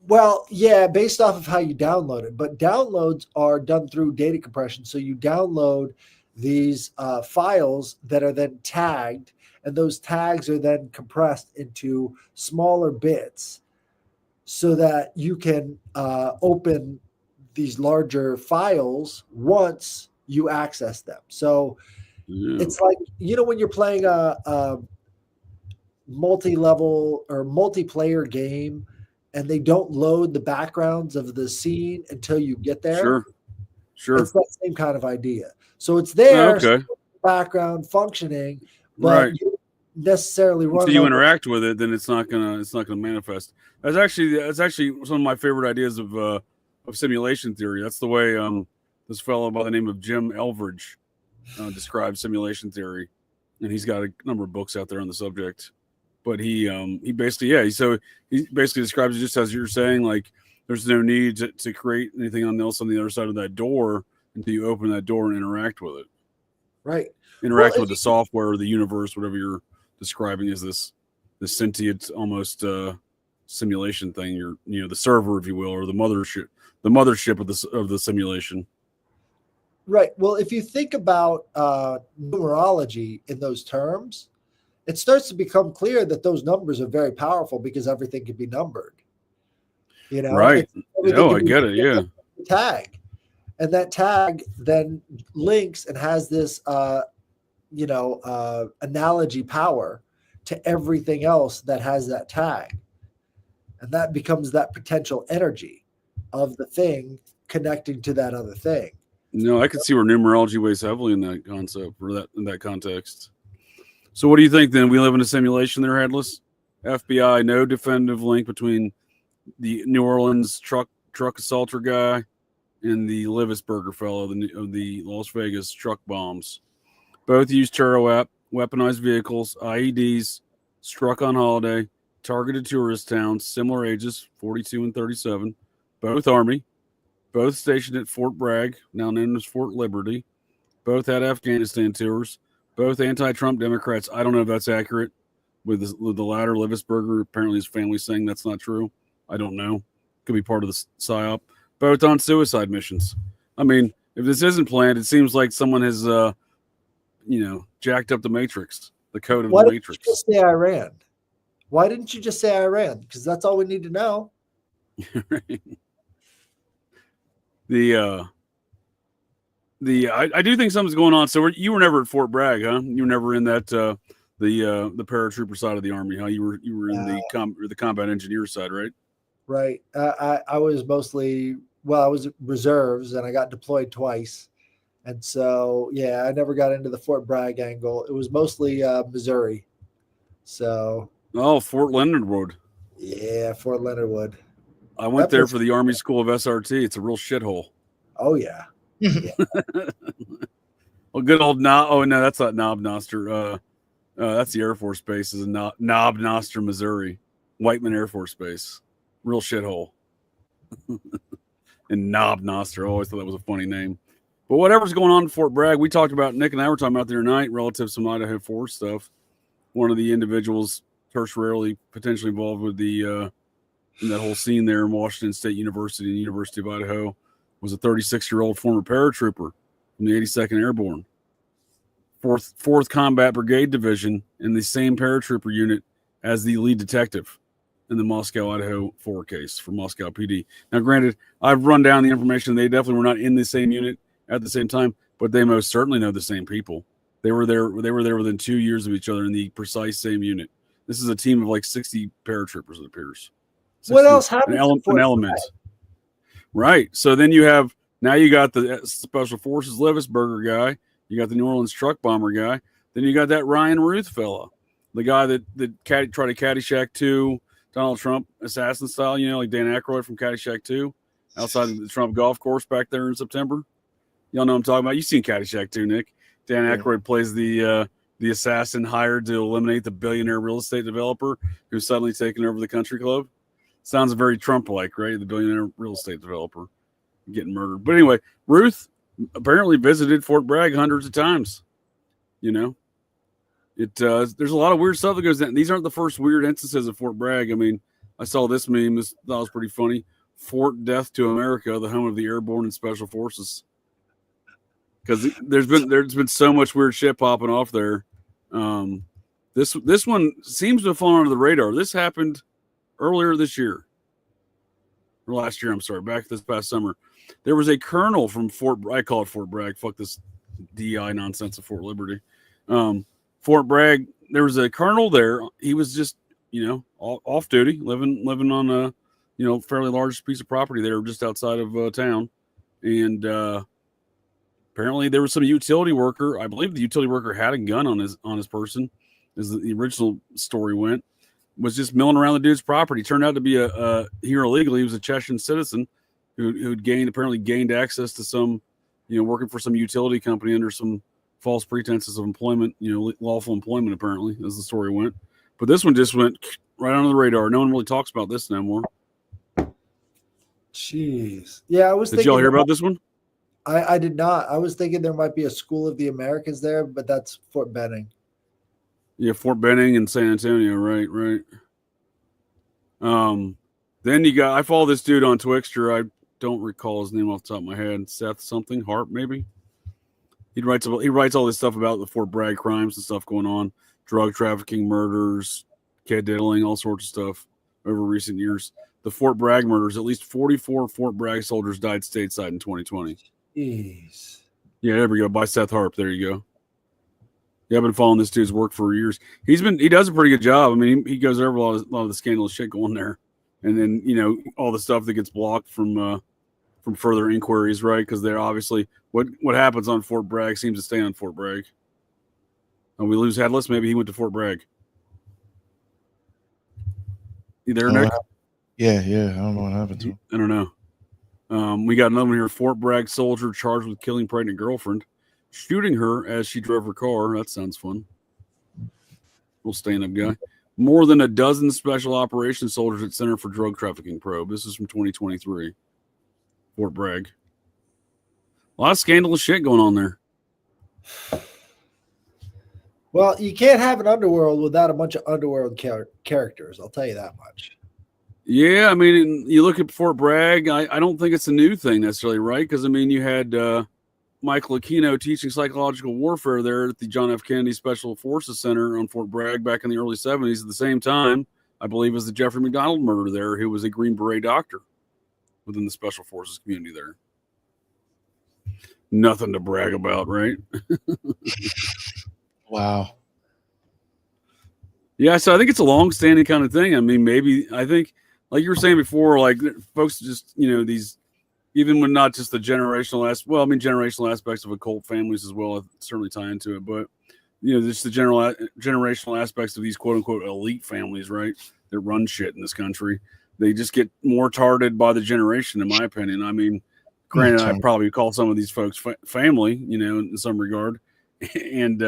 Well, yeah, based off of how you download it. But downloads are done through data compression. So you download these files that are then tagged, and those tags are then compressed into smaller bits so that you can open these larger files once you access them. So it's like, when you're playing a multi-level or multiplayer game and they don't load the backgrounds of the scene until you get there. Sure. It's that same kind of idea. So it's there, okay. Background functioning, but you don't necessarily run. So you interact with it, then it's not gonna manifest. That's actually some of my favorite ideas of simulation theory. That's the way this fellow by the name of Jim Elveridge describes simulation theory, and he's got a number of books out there on the subject. But he basically he basically describes it just as you're saying, like there's no need to create anything else on the other side of that door until you open that door and interact with it. Right. Interact with the software or the universe, whatever you're describing as this sentient almost simulation thing. You're the server, if you will, or the mothership of the simulation. Right. Well, if you think about numerology in those terms, it starts to become clear that those numbers are very powerful because everything can be numbered. Right. I get it. Yeah. Tag, and that tag then links and has this, analogy power to everything else that has that tag, and that becomes that potential energy of the thing connecting to that other thing. No, I could see where numerology weighs heavily in that concept or in that context. So what do you think then? We live in a simulation there, Headless? FBI, no definitive link between the New Orleans truck assaulter guy and the Livisberger fellow of the Las Vegas truck bombs. Both used Turo app, weaponized vehicles, IEDs, struck on holiday, targeted tourist towns, similar ages, 42 and 37, both Army, both stationed at Fort Bragg, now known as Fort Liberty, both had Afghanistan tours, both anti-Trump Democrats. I don't know if that's accurate. With the latter, Livisberger, apparently his family's saying that's not true. I don't know. Could be part of the PSYOP. Both on suicide missions. I mean, if this isn't planned, it seems like someone has, jacked up the Matrix, the code of the Matrix. Why didn't you just say Iran? Why didn't you just say Iran? Because that's all we need to know. I do think something's going on. So you were never at Fort Bragg, huh? You were never in that the paratrooper side of the Army, huh? You were in the combat engineer side, right? Right. I was mostly, I was reserves and I got deployed twice. And so, I never got into the Fort Bragg angle. It was mostly Missouri. So. Oh, Fort Leonard Wood. Yeah, Fort Leonard Wood. I went there for the Army School of SRT. It's a real shithole. Oh, yeah. Well, good old Knob. Oh, no, that's not Knob Noster. That's the Air Force Base. Is Knob Noster, Missouri. Whiteman Air Force Base. Real shithole. And Knob Noster. I always thought that was a funny name. But whatever's going on in Fort Bragg, we talked about, Nick and I were talking about the other night relative to some Idaho Force stuff. One of the individuals tertiarily potentially involved with the in that whole scene there in Washington State University and University of Idaho was a 36-year-old former paratrooper from the 82nd Airborne, 4th Combat Brigade Division, in the same paratrooper unit as the lead detective in the Moscow, Idaho 4 case for Moscow PD. Now, granted, I've run down the information. They definitely were not in the same unit at the same time, but they most certainly know the same people. They were there within 2 years of each other in the precise same unit. This is a team of like 60 paratroopers, it appears. What else happened? An element. Right. So then you got the Special Forces Levisberger guy. You got the New Orleans truck bomber guy. Then you got that Ryan Ruth fella, the guy that tried to Caddyshack 2, Donald Trump assassin style, like Dan Aykroyd from Caddyshack 2, outside of the Trump golf course back there in September. Y'all know what I'm talking about. You've seen Caddyshack 2, Nick. Dan Aykroyd plays the assassin hired to eliminate the billionaire real estate developer who's suddenly taken over the country club. Sounds very Trump-like, right? The billionaire real estate developer getting murdered. But anyway, Ruth apparently visited Fort Bragg hundreds of times. There's a lot of weird stuff that goes down. These aren't the first weird instances of Fort Bragg. I mean, I saw this meme. That was pretty funny. Fort Death to America, the home of the airborne and special forces. Because there's been so much weird shit popping off there. This one seems to have fallen under the radar. This happened earlier this year, or last year. I'm sorry, back this past summer. There was a colonel from I call it Fort Bragg. Fuck this DI nonsense of Fort Liberty. Fort Bragg. There was a colonel there. He was just off duty, living on a fairly large piece of property there just outside of town, and apparently there was some utility worker. I believe the utility worker had a gun on his person, as the original story went. Was just milling around the dude's property. Turned out to be here illegally. He was a Chechen citizen who'd apparently gained access to some, working for some utility company under some false pretenses of employment, lawful employment, apparently, as the story went. But this one just went right under the radar. No one really talks about this no more. Jeez. Yeah, I was thinking. Did y'all hear about this one? I did not. I was thinking there might be a School of the Americans there, but that's Fort Benning. Yeah, Fort Benning and San Antonio, right. Then I follow this dude on Twixter. I don't recall his name off the top of my head. Seth something, Harp maybe. He writes all this stuff about the Fort Bragg crimes and stuff going on, drug trafficking, murders, kid diddling, all sorts of stuff over recent years. The Fort Bragg murders, at least 44 Fort Bragg soldiers died stateside in 2020. Jeez. Yeah, there we go. By Seth Harp. There you go. Yeah, I've been following this dude's work for years. He does a pretty good job. I mean, he goes over a lot of the scandalous shit going there, and then all the stuff that gets blocked from further inquiries, right? Because they're obviously what happens on Fort Bragg seems to stay on Fort Bragg. And we lose Headless. Maybe he went to Fort Bragg. You there, Nick? Yeah. I don't know what happened to him. I don't know. We got another one here. Fort Bragg soldier charged with killing pregnant girlfriend, shooting her as she drove her car. That sounds fun. Little stand-up guy. More than a dozen special operations soldiers at Center for Drug Trafficking probe. This is from 2023. Fort Bragg. A lot of scandalous shit going on there. Well, you can't have an underworld without a bunch of underworld characters. I'll tell you that much. Yeah, I mean, you look at Fort Bragg. I don't think it's a new thing necessarily, right? Because, I mean, you had Michael Aquino teaching psychological warfare there at the John F. Kennedy Special Forces Center on Fort Bragg back in the early 70s. At the same time, I believe, as the Jeffrey McDonald murder there, who was a Green Beret doctor within the Special Forces community there. Nothing to brag about, right? Wow. Yeah, so I think it's a long-standing kind of thing. I mean, I think, like you were saying before, like folks just, these, even when not just the generational aspects of occult families as well, certainly tie into it, but, just the generational aspects of these quote-unquote elite families, right, that run shit in this country. They just get more targeted by the generation, in my opinion. I mean, granted, I'd probably call some of these folks family, in some regard, and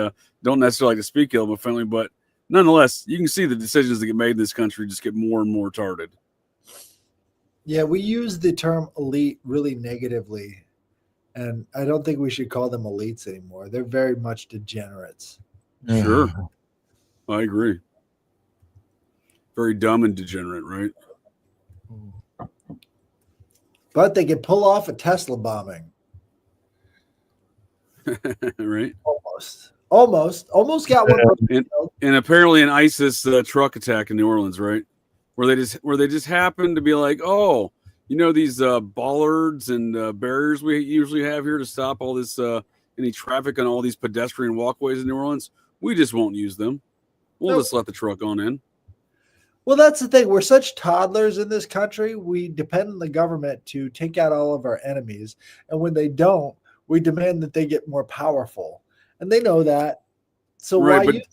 don't necessarily like to speak ill of a family, but nonetheless, you can see the decisions that get made in this country just get more and more targeted. Yeah, we use the term elite really negatively. And I don't think we should call them elites anymore. They're very much degenerates. Sure. I agree. Very dumb and degenerate, right? But they can pull off a Tesla bombing. Right. Almost got one. And apparently an ISIS truck attack in New Orleans, right? Where they just happened to be like, oh, you know, these bollards and barriers we usually have here to stop all this any traffic on all these pedestrian walkways in New Orleans. We just won't use them. We'll just let the truck on in. Well, that's the thing. We're such toddlers in this country. We depend on the government to take out all of our enemies. And when they don't, we demand that they get more powerful. And they know that. So right, why use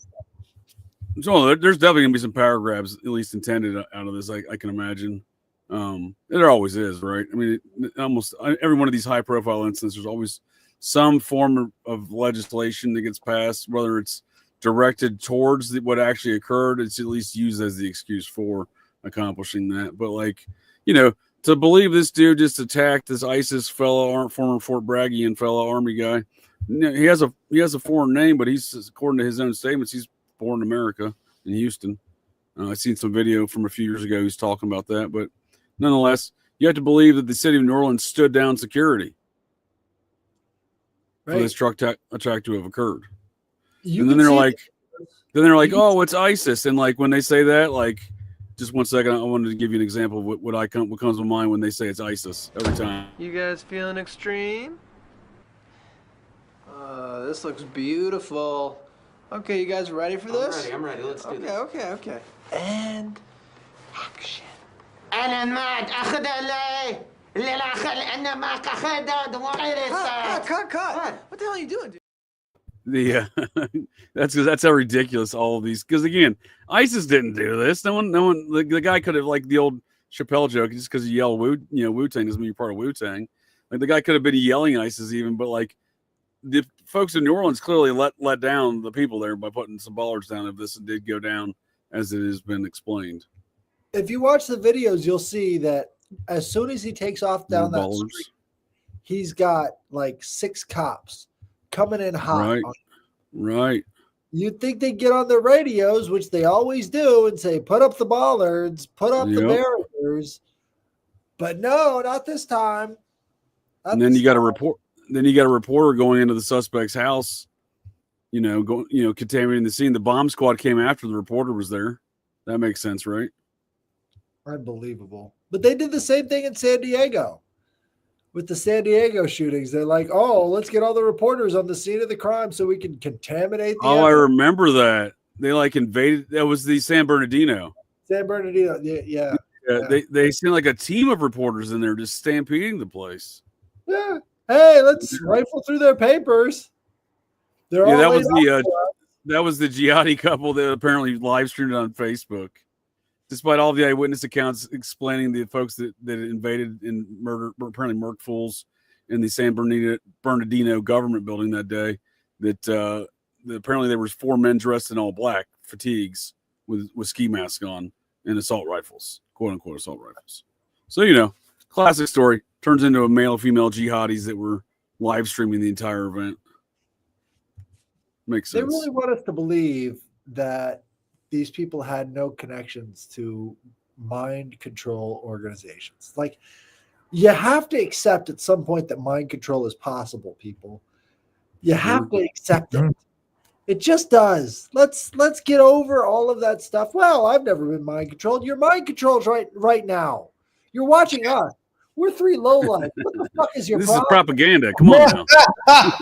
them? So there's definitely going to be some power grabs, at least intended out of this, I can imagine. There always is, right? I mean, almost every one of these high-profile incidents, there's always some form of legislation that gets passed, whether it's directed towards what actually occurred, it's at least used as the excuse for accomplishing that. But like, you know, to believe this dude just attacked this ISIS fellow, former Fort Braggian fellow Army guy, he has a foreign name, but he's, according to his own statements, he's born in America in Houston. I've seen some video from a few years ago. He's talking about that, but nonetheless, you have to believe that the city of New Orleans stood down security for this truck attack to have occurred. And then they're like, oh, it's ISIS. And like when they say that, like, just 1 second, I wanted to give you an example of what comes to mind when they say it's ISIS every time. You guys feeling extreme? This looks beautiful. Okay, you guys ready for this? I'm ready. Let's do this. Okay. And action. أنا ما أخذ اللي أنا ما أخذ Cut. What the hell are you doing, dude? That's how ridiculous all of these. Because again, ISIS didn't do this. No one. The guy could have, like the old Chappelle joke, just because you yell Wu-Tang doesn't mean you're part of Wu-Tang. Like the guy could have been yelling ISIS even, but like the folks in New Orleans clearly let down the people there by putting some bollards down if this did go down as it has been explained. If you watch the videos, you'll see that as soon as he takes off down that street, he's got like 6 cops coming in hot. Right. You'd think they'd get on their radios, which they always do, and say, put up the bollards, put up the barriers. But no, not this time. And then you got a report. Then you got a reporter going into the suspect's house, contaminating the scene. The bomb squad came after the reporter was there. That makes sense, right? Unbelievable. But they did the same thing in San Diego with the San Diego shootings. They're like, oh, let's get all the reporters on the scene of the crime so we can contaminate the I remember that. They like invaded. That was the San Bernardino. Yeah. They sent like a team of reporters in there just stampeding the place. Yeah. Hey, let's rifle through their papers. That was the jihadi couple that apparently live streamed it on Facebook. Despite all the eyewitness accounts explaining the folks that invaded and apparently murked fools in the San Bernardino government building that day, that apparently there was 4 men dressed in all black fatigues with ski masks on and assault rifles, quote unquote assault rifles. So, classic story turns into a male female jihadis that were live streaming the entire event. Makes sense. They really want us to believe that these people had no connections to mind control organizations. Like, you have to accept at some point that mind control is possible, people. You have to accept it. It just does. Let's get over all of that stuff. Well, I've never been mind controlled. You're mind controlled right now. You're watching us. We're 3 lowlights. What the fuck is your problem? This is propaganda. Come on now.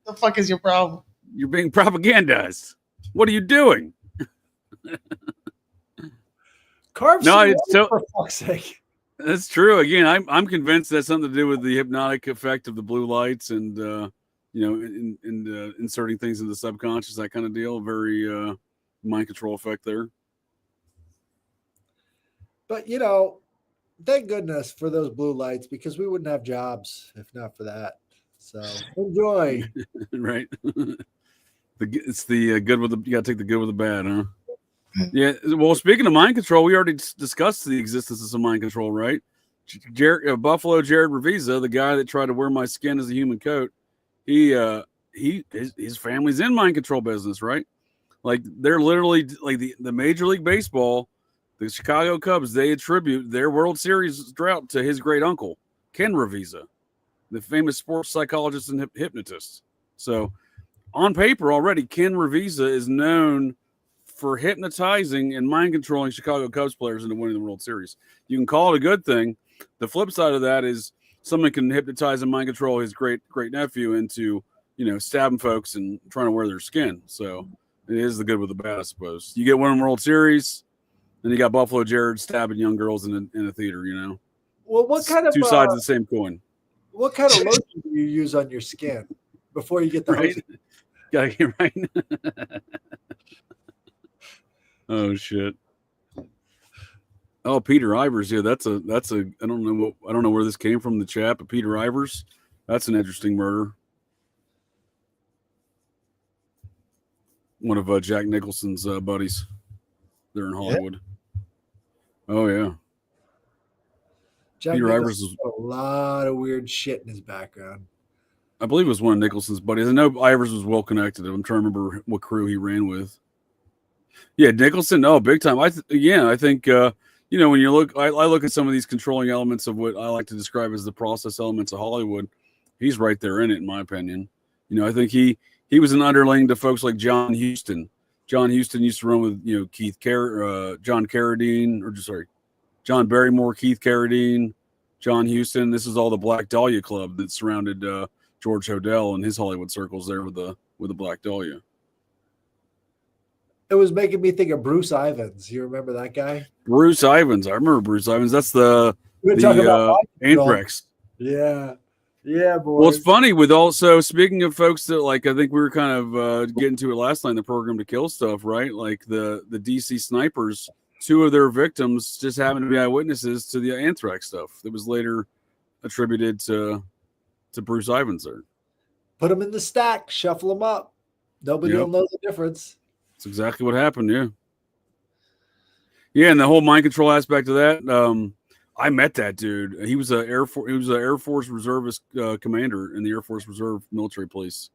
The fuck is your problem? You're being propagandized. What are you doing? Carve for fuck's sake. That's true. Again, I'm convinced that's something to do with the hypnotic effect of the blue lights and inserting things in the subconscious, that kind of deal. Very mind control effect there. But thank goodness for those blue lights, because we wouldn't have jobs if not for that. So enjoy. Right. It's the good with the, you got to take the good with the bad, huh? Yeah. Well, speaking of mind control, we already discussed the existence of some mind control, right? Buffalo Jared Revisa, the guy that tried to wear my skin as a human coat, his family's in mind control business, right? Like they're literally like the Major League Baseball, the Chicago Cubs, they attribute their World Series drought to his great uncle, Ken Revisa, the famous sports psychologist and hypnotist. So on paper already, Ken Revisa is known for hypnotizing and mind controlling Chicago Cubs players into winning the World Series. You can call it a good thing. The flip side of that is someone can hypnotize and mind control his great nephew into, stabbing folks and trying to wear their skin. So it is the good with the bad, I suppose. You get one World Series, then you got Buffalo Jared stabbing young girls in a theater. Well, what kind of two sides of the same coin? What kind of lotion do you use on your skin before you get the Right? Gotta get right. Oh shit. Oh, Peter Ivers. Yeah, that's a I don't know where this came from in the chat, but Peter Ivers, that's an interesting murder. One of Jack Nicholson's buddies. They're in Hollywood. Yeah. Oh yeah. Jack Peter Ivers is a lot of weird shit in his background. I believe it was one of Nicholson's buddies. I know Ivers was well connected. I'm trying to remember what crew he ran with. Yeah, Nicholson. Oh, big time. I think when you look, I look at some of these controlling elements of what I like to describe as the process elements of Hollywood. He's right there in it, in my opinion. I think he was an underling to folks like John Huston. John Huston used to run with John Carradine, John Barrymore, Keith Carradine, John Huston. This is all the Black Dahlia Club that surrounded George Hodel and his Hollywood circles there with the Black Dahlia. It was making me think of Bruce Ivans. You remember that guy? Bruce Ivans. I remember Bruce Ivans. That's the Anthrax. Yeah. Yeah, boy. Well, it's funny with also, speaking of folks that I think we were kind of getting to it last night in the program to kill stuff, right? Like the DC snipers, two of their victims just happened to be eyewitnesses to the Anthrax stuff that was later attributed to Bruce Ivans there. Put them in the stack, shuffle them up. Nobody will know the difference. That's exactly what happened. Yeah. Yeah. And the whole mind control aspect of that. I met that dude. He was an Air Force reservist commander in the Air Force Reserve Military Police.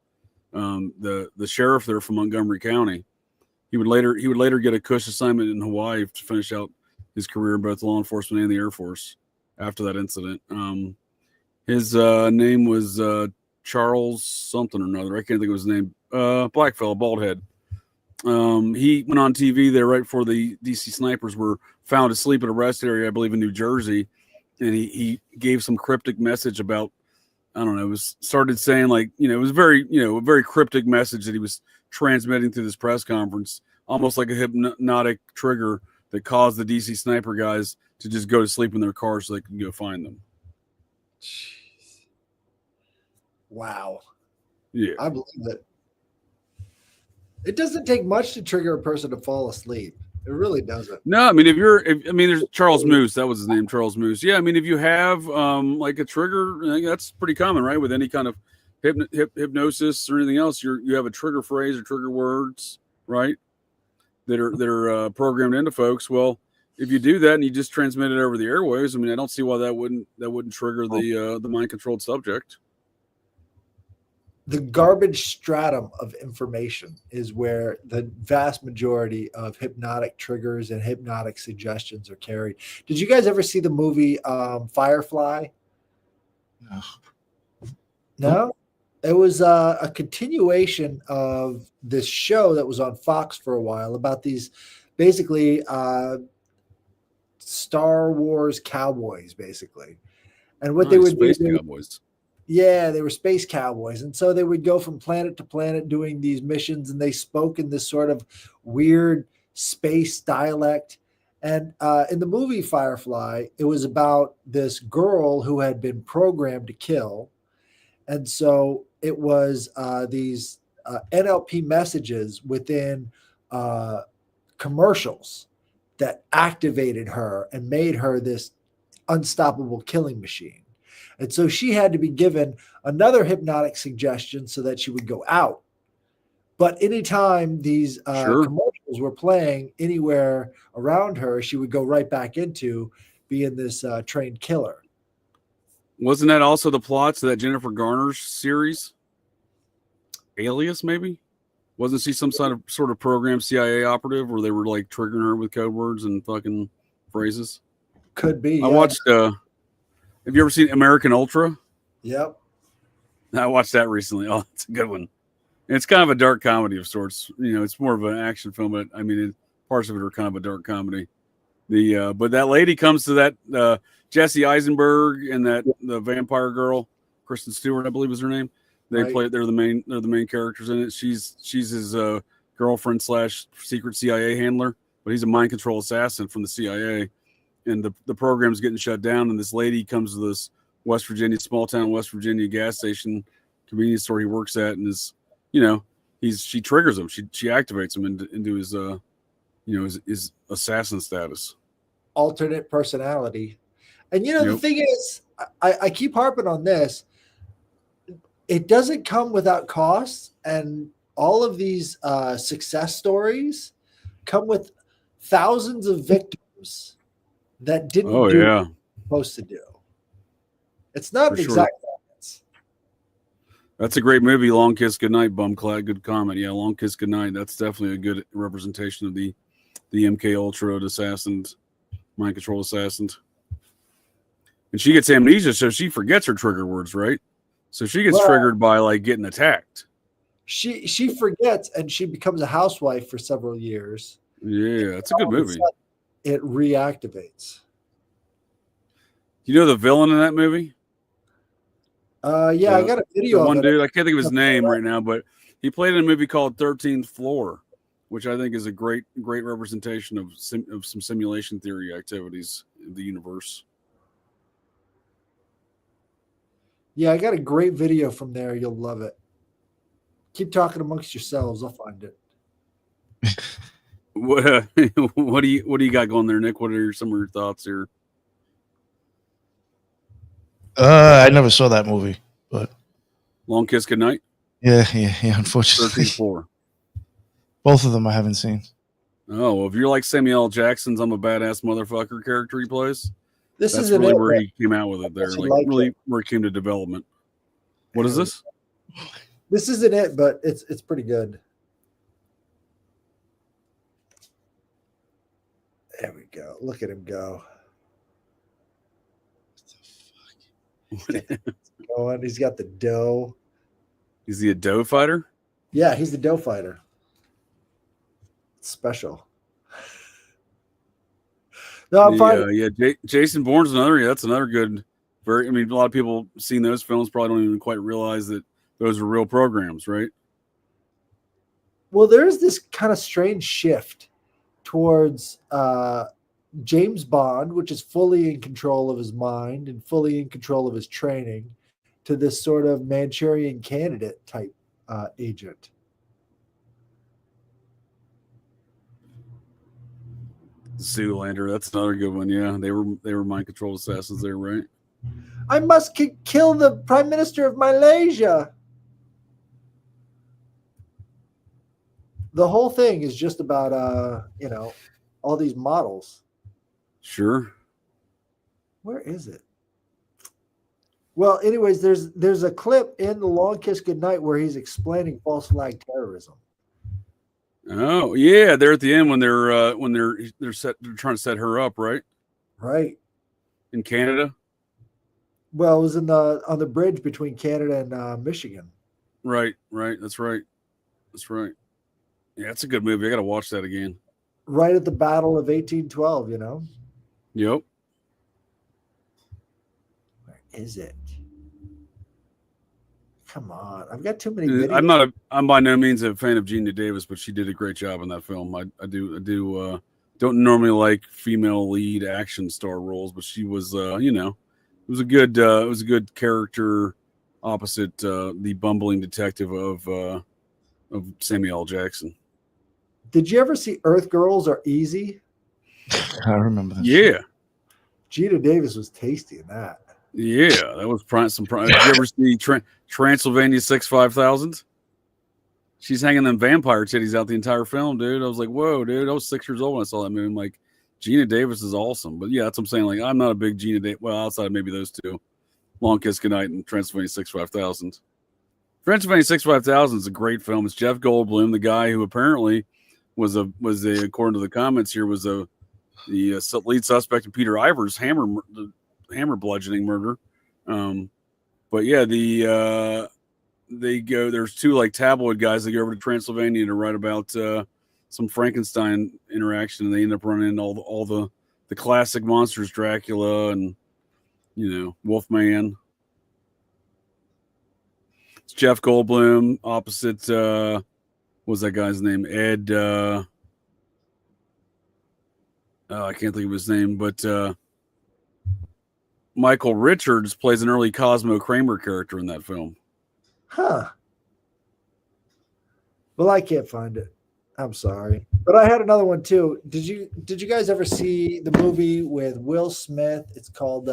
The sheriff there from Montgomery County. He would later get a cush assignment in Hawaii to finish out his career in both law enforcement and the Air Force after that incident. His name was Charles something or another. I can't think of his name. Black fellow, bald head. He went on TV there right before the DC snipers were found asleep at a rest area, I believe in New Jersey. And he gave some cryptic message about, I don't know, it was started saying it was a very cryptic message that he was transmitting through this press conference, almost like a hypnotic trigger that caused the DC sniper guys to just go to sleep in their cars so they could go find them. Jeez. Wow. Yeah. I believe it. It doesn't take much to trigger a person to fall asleep. It really doesn't. No, I mean, there's Charles Moose. That was his name, Charles Moose. Yeah, I mean, if you have like a trigger, that's pretty common, right? With any kind of hypnosis or anything else, you have a trigger phrase or trigger words, right? That are programmed into folks. Well, if you do that and you just transmit it over the airwaves, I mean, I don't see why that wouldn't trigger the mind controlled subject. The garbage stratum of information is where the vast majority of hypnotic triggers and hypnotic suggestions are carried. Did you guys ever see the movie Firefly? No? It was a continuation of this show that was on Fox for a while about these basically Star Wars cowboys, basically. And what they would do. Cowboys. Yeah, they were space cowboys. And so they would go from planet to planet doing these missions, and they spoke in this sort of weird space dialect. And in the movie Firefly, it was about this girl who had been programmed to kill. And so it was these NLP messages within commercials that activated her and made her this unstoppable killing machine. And so she had to be given another hypnotic suggestion so that she would go out. But anytime these commercials were playing anywhere around her, she would go right back into being this trained killer. Wasn't that also the plot to that Jennifer Garner's series? Alias, maybe? Wasn't she some sort of program CIA operative where they were like triggering her with code words and fucking phrases? Could be. I watched. Have you ever seen American Ultra? Yep. I watched that recently. Oh, it's a good one. And it's kind of a dark comedy of sorts. You know, it's more of an action film, but I mean, parts of it are kind of a dark comedy. But that lady comes to that Jesse Eisenberg and the vampire girl, Kristen Stewart, I believe is her name. They Right. play. They're the main characters in it. She's his girlfriend / secret CIA handler, but he's a mind control assassin from the CIA. And the program's getting shut down, and this lady comes to this small town West Virginia gas station convenience store he works at, and she triggers him. She activates him into his his assassin status. Alternate personality. And the Yep. thing is, I keep harping on this. It doesn't come without costs, and all of these success stories come with thousands of victims that didn't Oh do what yeah, they're supposed to do. It's not For an sure. exact science. that's a great movie. Long Kiss Goodnight, Bumclad. Good comment. Yeah, Long Kiss Goodnight. That's definitely a good representation of the MK Ultra assassins, mind control assassins. And she gets amnesia, so she forgets her trigger words, right? So she gets Well- triggered by like getting attacked. She forgets, and she becomes a housewife for several years. Yeah, it's a good All of a movie. sudden, it reactivates. You know the villain in that movie? Yeah, I got a video The one of it. dude, I can't think of his name right now, but he played in a movie called 13th Floor, which I think is a great representation of some simulation theory activities in the universe. Yeah, I got a great video from there. You'll love it. Keep talking amongst yourselves. I'll find it. What what do you got going there, Nick? What are some of your thoughts here? I never saw that movie, but Long Kiss Goodnight, yeah. 13th Unfortunately, Floor. both of them I haven't seen. Oh, well, if you're like Samuel L. Jackson's "I'm a badass motherfucker" character he plays, This that's isn't really it, where but he came out with it. There, you like like really it. where it came to development. What is this? This isn't it, but it's pretty good. There we go. Look at him go. Going. He's got the dough. Is he a dough fighter? Yeah, he's the dough fighter. Special. No, I'm fine. Jason Bourne's another. Yeah, that's another good. A lot of people seen those films probably don't even quite realize that those are real programs, right? Well, there's this kind of strange shift towards James Bond, which is fully in control of his mind and fully in control of his training, to this sort of Manchurian Candidate type agent. Zoolander, that's another good one. Yeah, they were mind control assassins there, right? I must kill the Prime Minister of Malaysia. The whole thing is just about all these models. Sure. Where is it? Well, anyways, there's a clip in the Long Kiss Goodnight where he's explaining false flag terrorism. Oh yeah, they're at the end when they're trying to set her up, right? Right. In Canada. Well, it was on the bridge between Canada and Michigan. Right. That's right. Yeah, it's a good movie. I got to watch that again. Right at the Battle of 1812. Yep. Where is it? Come on, I've got too many videos. I'm by no means a fan of Gina Davis, but she did a great job in that film. I do don't normally like female lead action star roles, but she was it was a good character opposite the bumbling detective of Samuel L. Jackson. Did you ever see Earth Girls Are Easy? I remember that. Yeah. Gina Davis was tasty in that. Yeah, that was some. Did you ever see Transylvania 65000? She's hanging them vampire titties out the entire film, dude. I was like, whoa, dude. I was 6 years old when I saw that movie. I'm like, Gina Davis is awesome. But yeah, that's what I'm saying. Like, I'm not a big Gina Davis. Well, outside of maybe those two, Long Kiss Goodnight and Transylvania 65000. Transylvania 65000 is a great film. It's Jeff Goldblum, the guy who apparently was according to the comments here, was the lead suspect in Peter Iver's hammer bludgeoning murder. But yeah, there's two like tabloid guys that go over to Transylvania to write about some Frankenstein interaction, and they end up running into all the classic monsters, Dracula and Wolfman. It's Jeff Goldblum opposite what was that guy's name? Ed I can't think of his name, but Michael Richards plays an early Cosmo Kramer character in that film. Huh. Well, I can't find it. I'm sorry. But I had another one too. Did you guys ever see the movie with Will Smith? It's called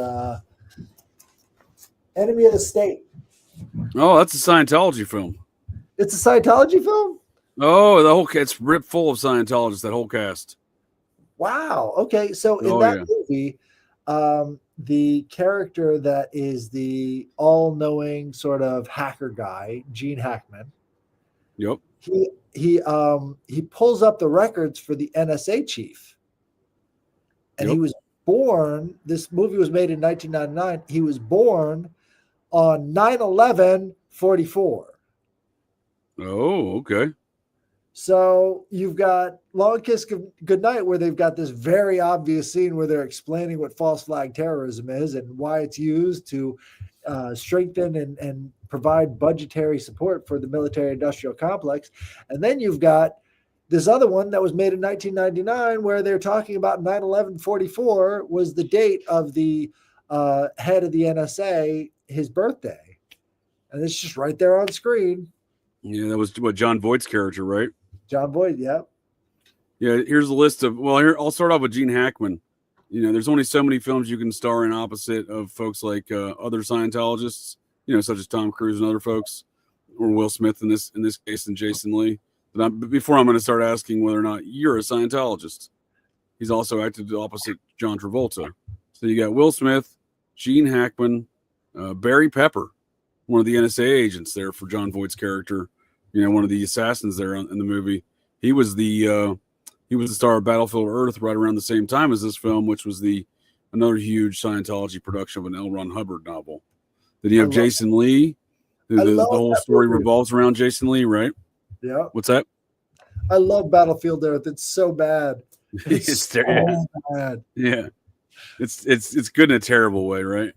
Enemy of the State. Oh, that's a Scientology film. It's a Scientology film? Oh, it's ripped full of Scientologists, that whole cast. Wow. Okay. So in that movie, the character that is the all-knowing sort of hacker guy, Gene Hackman. Yep. He pulls up the records for the NSA chief. And he was born, this movie was made in 1999. He was born on 9/11/44. Oh, okay. So you've got Long Kiss Goodnight, where they've got this very obvious scene where they're explaining what false flag terrorism is and why it's used to strengthen and provide budgetary support for the military industrial complex. And then you've got this other one that was made in 1999, where they're talking about 9/11/44 was the date of the head of the NSA, his birthday. And it's just right there on screen. Yeah, that was what John Voight's character, right? John Boyd, yeah. Yeah, here's a list of, here, I'll start off with Gene Hackman. There's only so many films you can star in opposite of folks like other Scientologists, such as Tom Cruise and other folks, or Will Smith in this case, and Jason Lee. But before I'm going to start asking whether or not you're a Scientologist, he's also acted opposite John Travolta. So you got Will Smith, Gene Hackman, Barry Pepper, one of the NSA agents there for John Voight's character. One of the assassins there in the movie. He was the star of Battlefield Earth right around the same time as this film, which was another huge Scientology production of an L. Ron Hubbard novel. Then you have Jason Lee. The whole story revolves around Jason Lee, right? Yeah. What's that? I love Battlefield Earth. It's so bad. It's so bad. Yeah. It's good in a terrible way, right?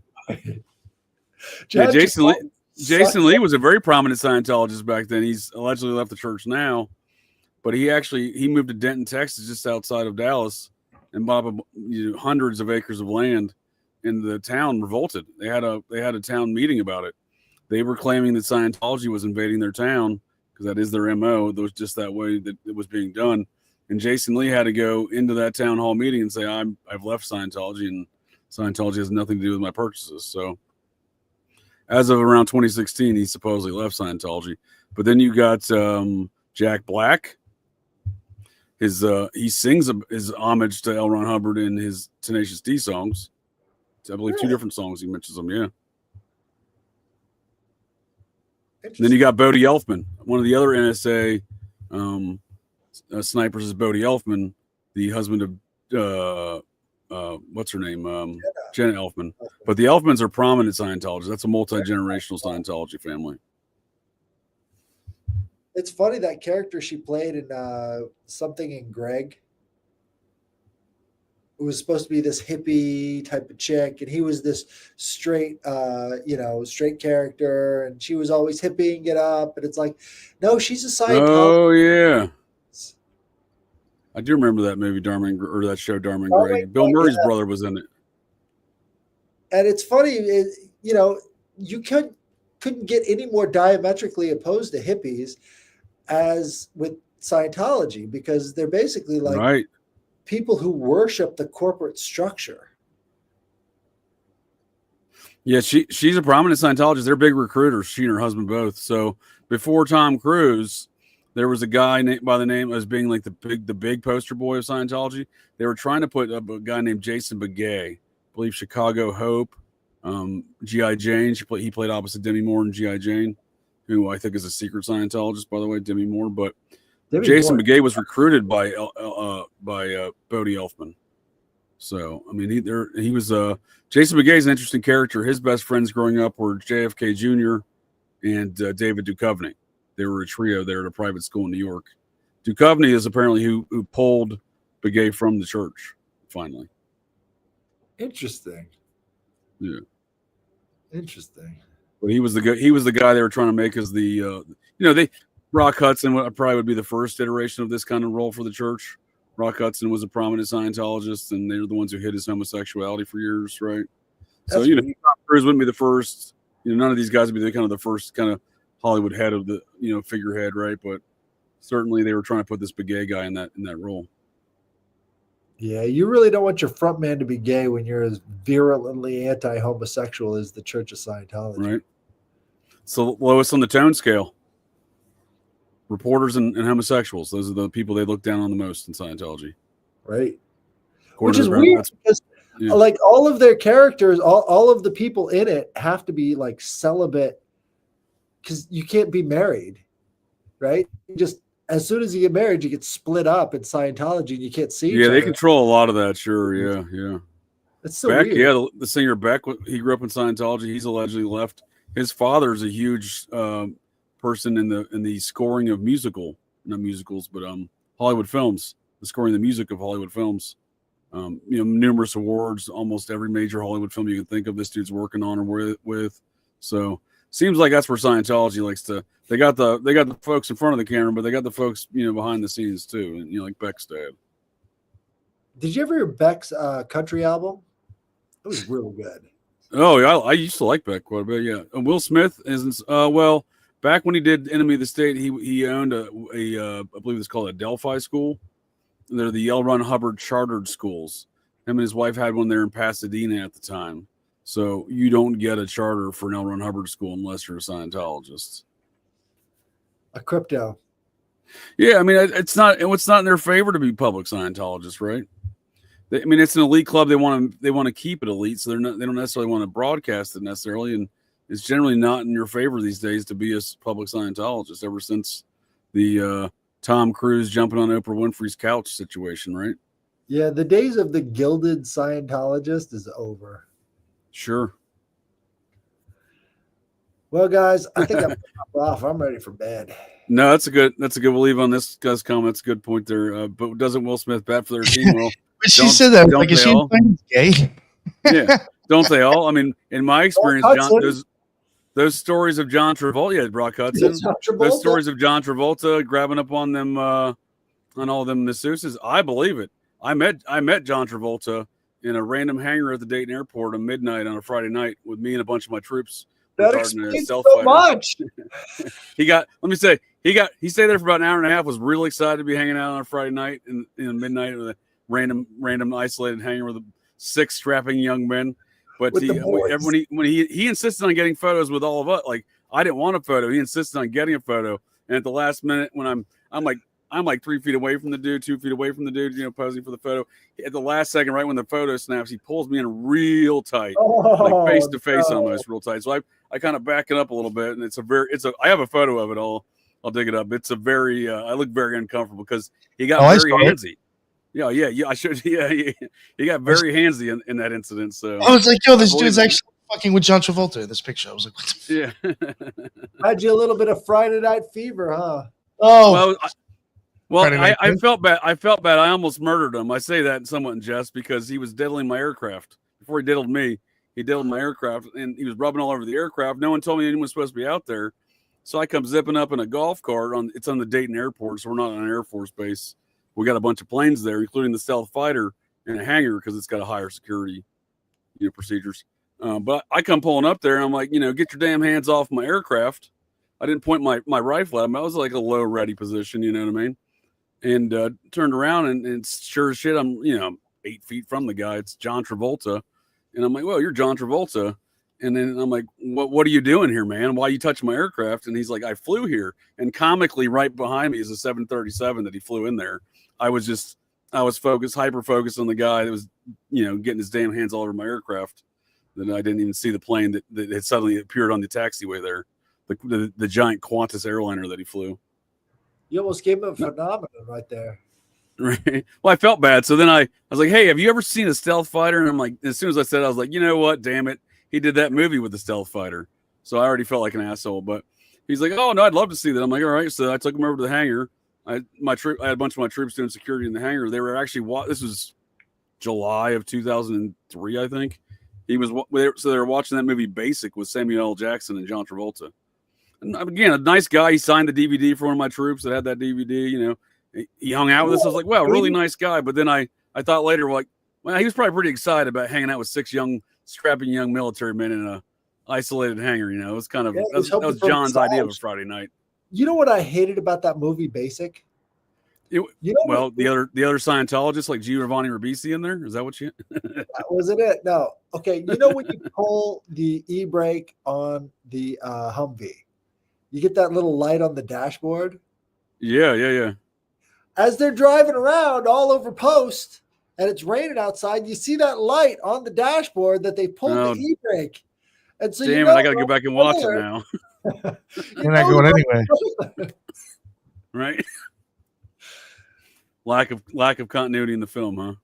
Yeah, Jason Lee was a very prominent Scientologist back then. He's allegedly left the church now, but he moved to Denton, Texas, just outside of Dallas, and bought up hundreds of acres of land. And the town revolted. They had a town meeting about it. They were claiming that Scientology was invading their town because that is their MO. It was just that way that it was being done. And Jason Lee had to go into that town hall meeting and say, I've left Scientology, and Scientology has nothing to do with my purchases. So as of around 2016, he supposedly left Scientology. But then you got Jack Black. He sings his homage to L. Ron Hubbard in his Tenacious D songs. I believe two different songs he mentions them. Yeah. Then you got Bodie Elfman, one of the other NSA snipers is Bodie Elfman, the husband of what's her name? Jenna Elfman. But the Elfmans are prominent Scientologists. That's a multi-generational Scientology family. It's funny, that character she played in Something in Greg. It was supposed to be this hippie type of chick, and he was this straight character, and she was always hippieing it up. And it's like, no, she's a Scientologist. Oh yeah, I do remember that movie, or that show, Dharma and Greg. Bill Murray's brother was in it. And it's funny, you couldn't get any more diametrically opposed to hippies as with Scientology, because they're basically like, right, people who worship the corporate structure. Yeah, she's a prominent Scientologist. They're big recruiters, she and her husband both. So before Tom Cruise, there was a guy by the name as being like the big poster boy of Scientology. They were trying to put up a guy named Jason Begay, I believe Chicago Hope, G.I. Jane. He played opposite Demi Moore in G.I. Jane, who I think is a secret Scientologist, by the way, Demi Moore. But Jason Begay was recruited by Bodie Elfman. So I mean, he was Jason Begay is an interesting character. His best friends growing up were JFK Jr. and David Duchovny. They were a trio there at a private school in New York. Duchovny is apparently who pulled Begay from the church finally. Interesting. Yeah. Interesting. But he was the guy they were trying to make as the Rock Hudson probably would be the first iteration of this kind of role for the church. Rock Hudson was a prominent Scientologist, and they're the ones who hid his homosexuality for years, right? So Tom Cruise wouldn't be the first. None of these guys would be the first kind of Hollywood head of the figurehead, right? But certainly they were trying to put this Begay guy in that role. Yeah, you really don't want your front man to be gay when you're as virulently anti-homosexual as the Church of Scientology. Right. So lowest on the tone scale. Reporters and homosexuals. Those are the people they look down on the most in Scientology. Right. According Which is to weird because like all of their characters, all of the people in it have to be like celibate because you can't be married, right? Just as soon as you get married, you get split up in Scientology and you can't see each other. They control a lot of that, sure. Yeah. That's so Beck, weird. the singer Beck, he grew up in Scientology. He's allegedly left. His father's a huge person in the scoring of not musicals, but Hollywood films, the scoring of the music of Hollywood films. Numerous awards, almost every major Hollywood film you can think of, this dude's working on or with. So seems like that's where Scientology likes to. They got the folks in front of the camera, but they got the folks behind the scenes too, and like Beck's dad. Did you ever hear Beck's country album? It was really good. Oh yeah, I used to like Beck quite a bit. Yeah, and Will Smith isn't. Back when he did Enemy of the State, he owned a I believe it's called a Delphi school. They're the L. Ron Hubbard chartered schools. Him and his wife had one there in Pasadena at the time. So you don't get a charter for an L. Ron Hubbard school unless you're a Scientologist. A crypto. Yeah, I mean it's not in their favor to be public Scientologists, right? It's an elite club. They want to keep it elite, so they don't necessarily want to broadcast it necessarily, and it's generally not in your favor these days to be a public Scientologist. Ever since the Tom Cruise jumping on Oprah Winfrey's couch situation, right? Yeah, the days of the gilded Scientologist is over. Sure. Well, guys, I think I'm off. I'm ready for bed. No, that's a good. We'll leave on this guy's comment. That's a good point there. But doesn't Will Smith bat for their team? Well, she said that like is she gay? Yeah, don't they all? I mean, in my experience, those stories of John Travolta, Brock Hudson, those stories of John Travolta grabbing up on them, on all them masseuses, I believe it. I met John Travolta in a random hangar at the Dayton airport at midnight on a Friday night with me and a bunch of my troops. That explains so much. He stayed there for about an hour and a half, was really excited to be hanging out on a Friday night in midnight with a random isolated hangar with 6 strapping young men. But when he insisted on getting photos with all of us, like I didn't want a photo. He insisted on getting a photo. And at the last minute, when I'm like 3 feet away from the dude, 2 feet away from the dude, posing for the photo. At the last second, right when the photo snaps, he pulls me in real tight, like face to face almost, real tight. So I kind of back it up a little bit, and I have a photo of it. I'll dig it up. It's a very I look very uncomfortable because he got very handsy. Yeah. I should. Yeah, he got very handsy in that incident. So I was like, yo, this dude's actually fucking with John Travolta in this picture. I was like, what the Had you a little bit of Friday Night Fever, huh? Oh. Well, I felt bad. I almost murdered him. I say that somewhat in jest because he was diddling my aircraft. Before he diddled me, he diddled my aircraft, and he was rubbing all over the aircraft. No one told me anyone was supposed to be out there. So I come zipping up in a golf cart. It's on the Dayton airport, so we're not on an Air Force base. We got a bunch of planes there, including the stealth fighter and a hangar because it's got a higher security procedures. But I come pulling up there, and I'm like, get your damn hands off my aircraft. I didn't point my rifle at him. I was like a low ready position, you know what I mean? And turned around and sure as shit, I'm 8 feet from the guy. It's John Travolta, and I'm like, "Well, you're John Travolta," And then I'm like, what are you doing here, man? Why are you touching my aircraft? And he's like, I flew here. And comically right behind me is a 737 that he flew in there. I was focused, hyper focused on the guy that was, getting his damn hands all over my aircraft. Then I didn't even see the plane that had suddenly appeared on the taxiway there. The giant Qantas airliner that he flew. You almost gave him a phenomenon right there. Right. Well, I felt bad. So then I was like, hey, have you ever seen a stealth fighter? And I'm like, as soon as I said it, I was like, you know what? Damn it. He did that movie with the stealth fighter. So I already felt like an asshole. But he's like, oh, no, I'd love to see that. I'm like, all right. So I took him over to the hangar. I had a bunch of my troops doing security in the hangar. They were actually, this was July of 2003, I think. So they were watching that movie Basic with Samuel L. Jackson and John Travolta. And again, a nice guy. He signed the DVD for one of my troops that had that DVD. He hung out with us. I was like, wow, really nice guy. But then I thought later, like, well, he was probably pretty excited about hanging out with 6 strapping young military men in a isolated hangar. It was kind of that was John's idea of a Friday night. You know what I hated about that movie Basic? The other Scientologists like Giovanni Ribisi in there. Is that what you? That wasn't it. No. Okay. You know when you pull the e-brake on the Humvee, you get that little light on the dashboard. Yeah. As they're driving around all over post and it's raining outside, you see that light on the dashboard that they pulled the e-brake. And so damn it, I got to go back and watch it now. You're not going anywhere. Right. Lack of continuity in the film, huh?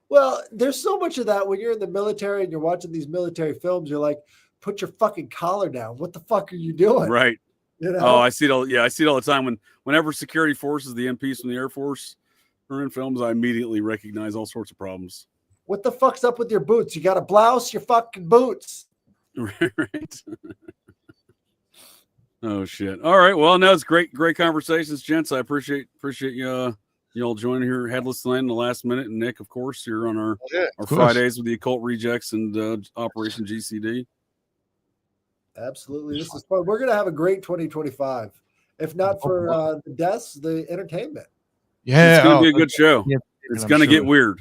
Well, there's so much of that when you're in the military and you're watching these military films. You're like, put your fucking collar down. What the fuck are you doing? Right. Oh, I see it all. Yeah, I see it all the time. Whenever security forces, the MPs from the Air Force are in films, I immediately recognize all sorts of problems. What the fuck's up with your boots? You got to blouse your fucking boots. Right. Oh shit. All right. Well, no, it's great conversations, gents. I appreciate you all joining here, Headless tonight in the last minute. And Nick, of course, you're on our Fridays with the Occult Rejects and Operation GCD. Absolutely. This is fun. We're going to have a great 2025. If not for the deaths, the entertainment. Yeah. It's going to be a good show. Yeah, it's going to get weird.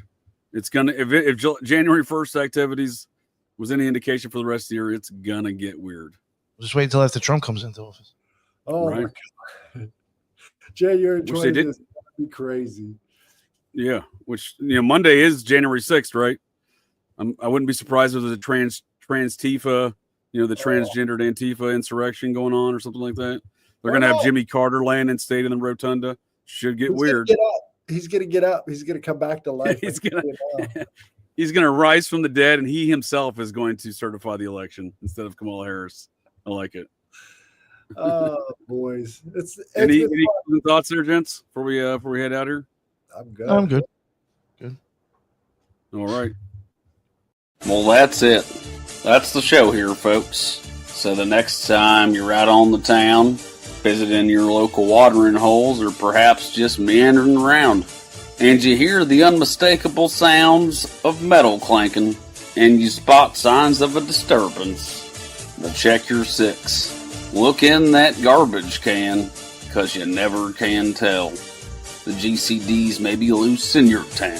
It's going to, if January 1st activities was any indication for the rest of the year, it's going to get weird. Just wait until after Trump comes into office. Oh, right. My God. January 20th is going to be crazy. Yeah. Which, Monday is January 6th, right? I wouldn't be surprised if there's a trans Tifa, the transgendered Antifa insurrection going on or something like that. They're going to have Jimmy Carter land and state in the rotunda. Should get weird. He's going to get up. He's going to come back to life. He's going to rise from the dead, and he himself is going to certify the election instead of Kamala Harris. I like it. Oh, boys. Any thoughts there, gents, before we head out here? I'm good. I'm good. All right. Well, that's it. That's the show here, folks. So the next time you're out on the town, visiting your local watering holes, or perhaps just meandering around, and you hear the unmistakable sounds of metal clanking, and you spot signs of a disturbance, but check your six. Look in that garbage can, because you never can tell. The GCDs may be loose in your town.